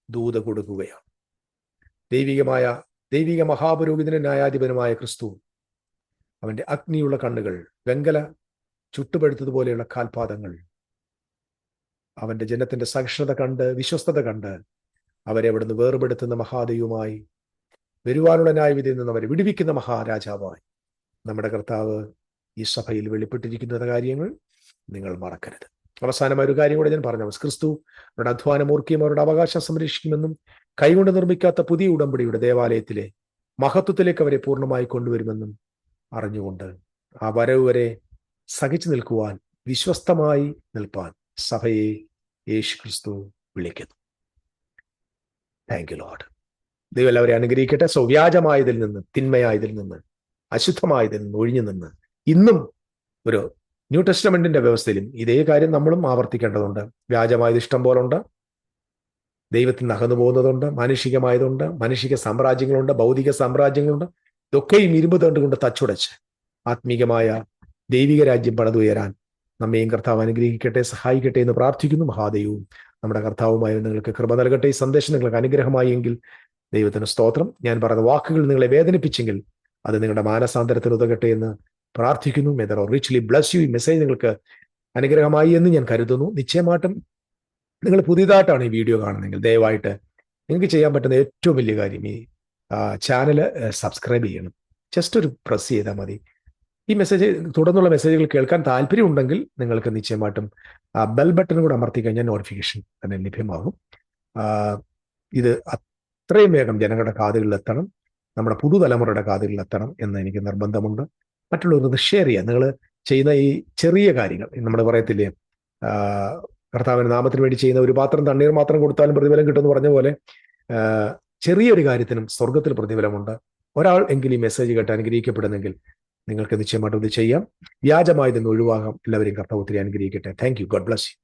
ദൂത കൊടുക്കുകയാണ്. ദൈവിക മഹാപുരോഹിതനും ന്യായാധിപനുമായ ക്രിസ്തു, അവന്റെ അഗ്നിയുള്ള കണ്ണുകൾ, വെങ്കല ചുട്ടുപഴുത്തതുപോലെയുള്ള കാൽപാദങ്ങൾ, അവന്റെ ജനത്തിന്റെ സഹിഷ്ണുത കണ്ട്, വിശ്വസ്തത കണ്ട് അവരെ അവിടുന്ന് വേർപെടുത്തുന്ന മഹാദൈവമായി, വരുവാനുള്ള ന്യായവിധിയിൽ നിന്ന് അവരെ വിടുവിക്കുന്ന മഹാരാജാവായി നമ്മുടെ കർത്താവ് ഈ സഭയിൽ വെളിപ്പെട്ടിരിക്കുന്ന കാര്യങ്ങൾ നിങ്ങൾ മറക്കരുത്. അവസാനമായ ഒരു കാര്യം കൂടെ ഞാൻ പറഞ്ഞു. ക്രിസ്തു അവരുടെ അധ്വാനം ഓർക്കുകയും അവരുടെ അവകാശം സംരക്ഷിക്കുമെന്നും കൈകൊണ്ട് നിർമ്മിക്കാത്ത പുതിയ ഉടമ്പടിയുടെ ദേവാലയത്തിലെ മഹത്വത്തിലേക്ക് അവരെ പൂർണ്ണമായി കൊണ്ടുവരുമെന്നും അറിഞ്ഞുകൊണ്ട് ആ വരവ് വരെ സഹിച്ചു നിൽക്കുവാൻ, വിശ്വസ്തമായി നിൽപ്പാൻ സഭയെ യേശു ക്രിസ്തു വിളിക്കുന്നു. Thank you Lord. ദൈവം എല്ലാവരെ അനുഗ്രഹിക്കട്ടെ. വ്യാജമായതിൽ നിന്ന്, തിന്മയായതിൽ നിന്ന്, അശുദ്ധമായതിൽ നിന്ന് ഒഴിഞ്ഞു നിന്ന് ഇന്നും ഒരു ന്യൂ ടെസ്റ്റമെന്റിന്റെ വ്യവസ്ഥയിലും ഇതേ കാര്യം നമ്മളും ആവർത്തിക്കേണ്ടതുണ്ട്. വ്യാജമായത് ഇഷ്ടം പോലുണ്ട്, ദൈവത്തിൽ നിന്ന് അകന്നു പോകുന്നതുണ്ട്, മാനുഷികമായതുണ്ട്, മാനുഷിക സാമ്രാജ്യങ്ങളുണ്ട്, ഭൗതിക സാമ്രാജ്യങ്ങളുണ്ട്. ഇതൊക്കെയും ഇരുമ്പ് തണ്ടുകൊണ്ട് തച്ചുടച്ച് ആത്മീകമായ ദൈവിക രാജ്യം പണിതുയരാൻ നമ്മയും കർത്താവ് അനുഗ്രഹിക്കട്ടെ, സഹായിക്കട്ടെ എന്ന് പ്രാർത്ഥിക്കുന്നു. മഹാദൈവവും നമ്മുടെ കർത്താവുമായ നിങ്ങൾക്ക് കൃപ നൽകട്ടെ. ഈ സന്ദേശം നിങ്ങൾക്ക് അനുഗ്രഹമായി എങ്കിൽ ദൈവത്തിന് സ്തോത്രം. ഞാൻ പറഞ്ഞ വാക്കുകൾ നിങ്ങളെ വേദനിപ്പിച്ചെങ്കിൽ അത് നിങ്ങളുടെ മാനസാന്തരത്തിന് ഉതകട്ടെ എന്ന് പ്രാർത്ഥിക്കുന്നു. May the Lord richly bless you. ഈ മെസ്സേജ് നിങ്ങൾക്ക് അനുഗ്രഹമായി എന്ന് ഞാൻ കരുതുന്നു. നിശ്ചയമായിട്ടും നിങ്ങൾ പുതിയതായിട്ടാണ് ഈ വീഡിയോ കാണുന്നതെങ്കിൽ ദയവായിട്ട് നിങ്ങൾക്ക് ചെയ്യാൻ പറ്റുന്ന ഏറ്റവും വലിയ കാര്യം ഈ ചാനൽ സബ്സ്ക്രൈബ് ചെയ്യണം. ജസ്റ്റ് ഒരു പ്രസ് ചെയ്താൽ മതി. ഈ മെസ്സേജ് തുടർന്നുള്ള മെസ്സേജുകൾ കേൾക്കാൻ താല്പര്യമുണ്ടെങ്കിൽ നിങ്ങൾക്ക് നിശ്ചയമായിട്ടും ബെൽ ബട്ടൺ കൂടെ അമർത്തി കഴിഞ്ഞാൽ നോട്ടിഫിക്കേഷൻ തന്നെ ലഭ്യമാകും. ഇത് അത്രയും വേഗം ജനങ്ങളുടെ കാതുകളിൽ എത്തണം, നമ്മുടെ പുതുതലമുറയുടെ കാതുകളിൽ എത്തണം എന്ന് എനിക്ക് നിർബന്ധമുണ്ട്. മറ്റുള്ളവർക്ക് ഷെയർ ചെയ്യുക. നിങ്ങൾ ചെയ്യുന്ന ഈ ചെറിയ കാര്യങ്ങൾ, നമ്മൾ പറയത്തില്ലേ, കർത്താവിന്റെ നാമത്തിന് വേണ്ടി ചെയ്യുന്ന ഒരു പാത്രം തണ്ണീർ മാത്രം കൊടുത്താലും പ്രതിഫലം കിട്ടുമെന്ന് പറഞ്ഞ പോലെ ചെറിയൊരു കാര്യത്തിനും സ്വർഗത്തിൽ പ്രതിഫലമുണ്ട്. ഒരാൾ എങ്കിലും ഈ മെസ്സേജ് കേട്ട് അനുഗ്രഹിക്കപ്പെടുന്നെങ്കിൽ നിങ്ങൾക്ക് നിശ്ചയമായിട്ടും ഇത് ചെയ്യാം. വ്യാജമായതെന്ന് ഒഴിവാകാം. എല്ലാവരെയും കർത്താവ് ഒത്തിരി അനുഗ്രഹിക്കട്ടെ. Thank you. God bless you.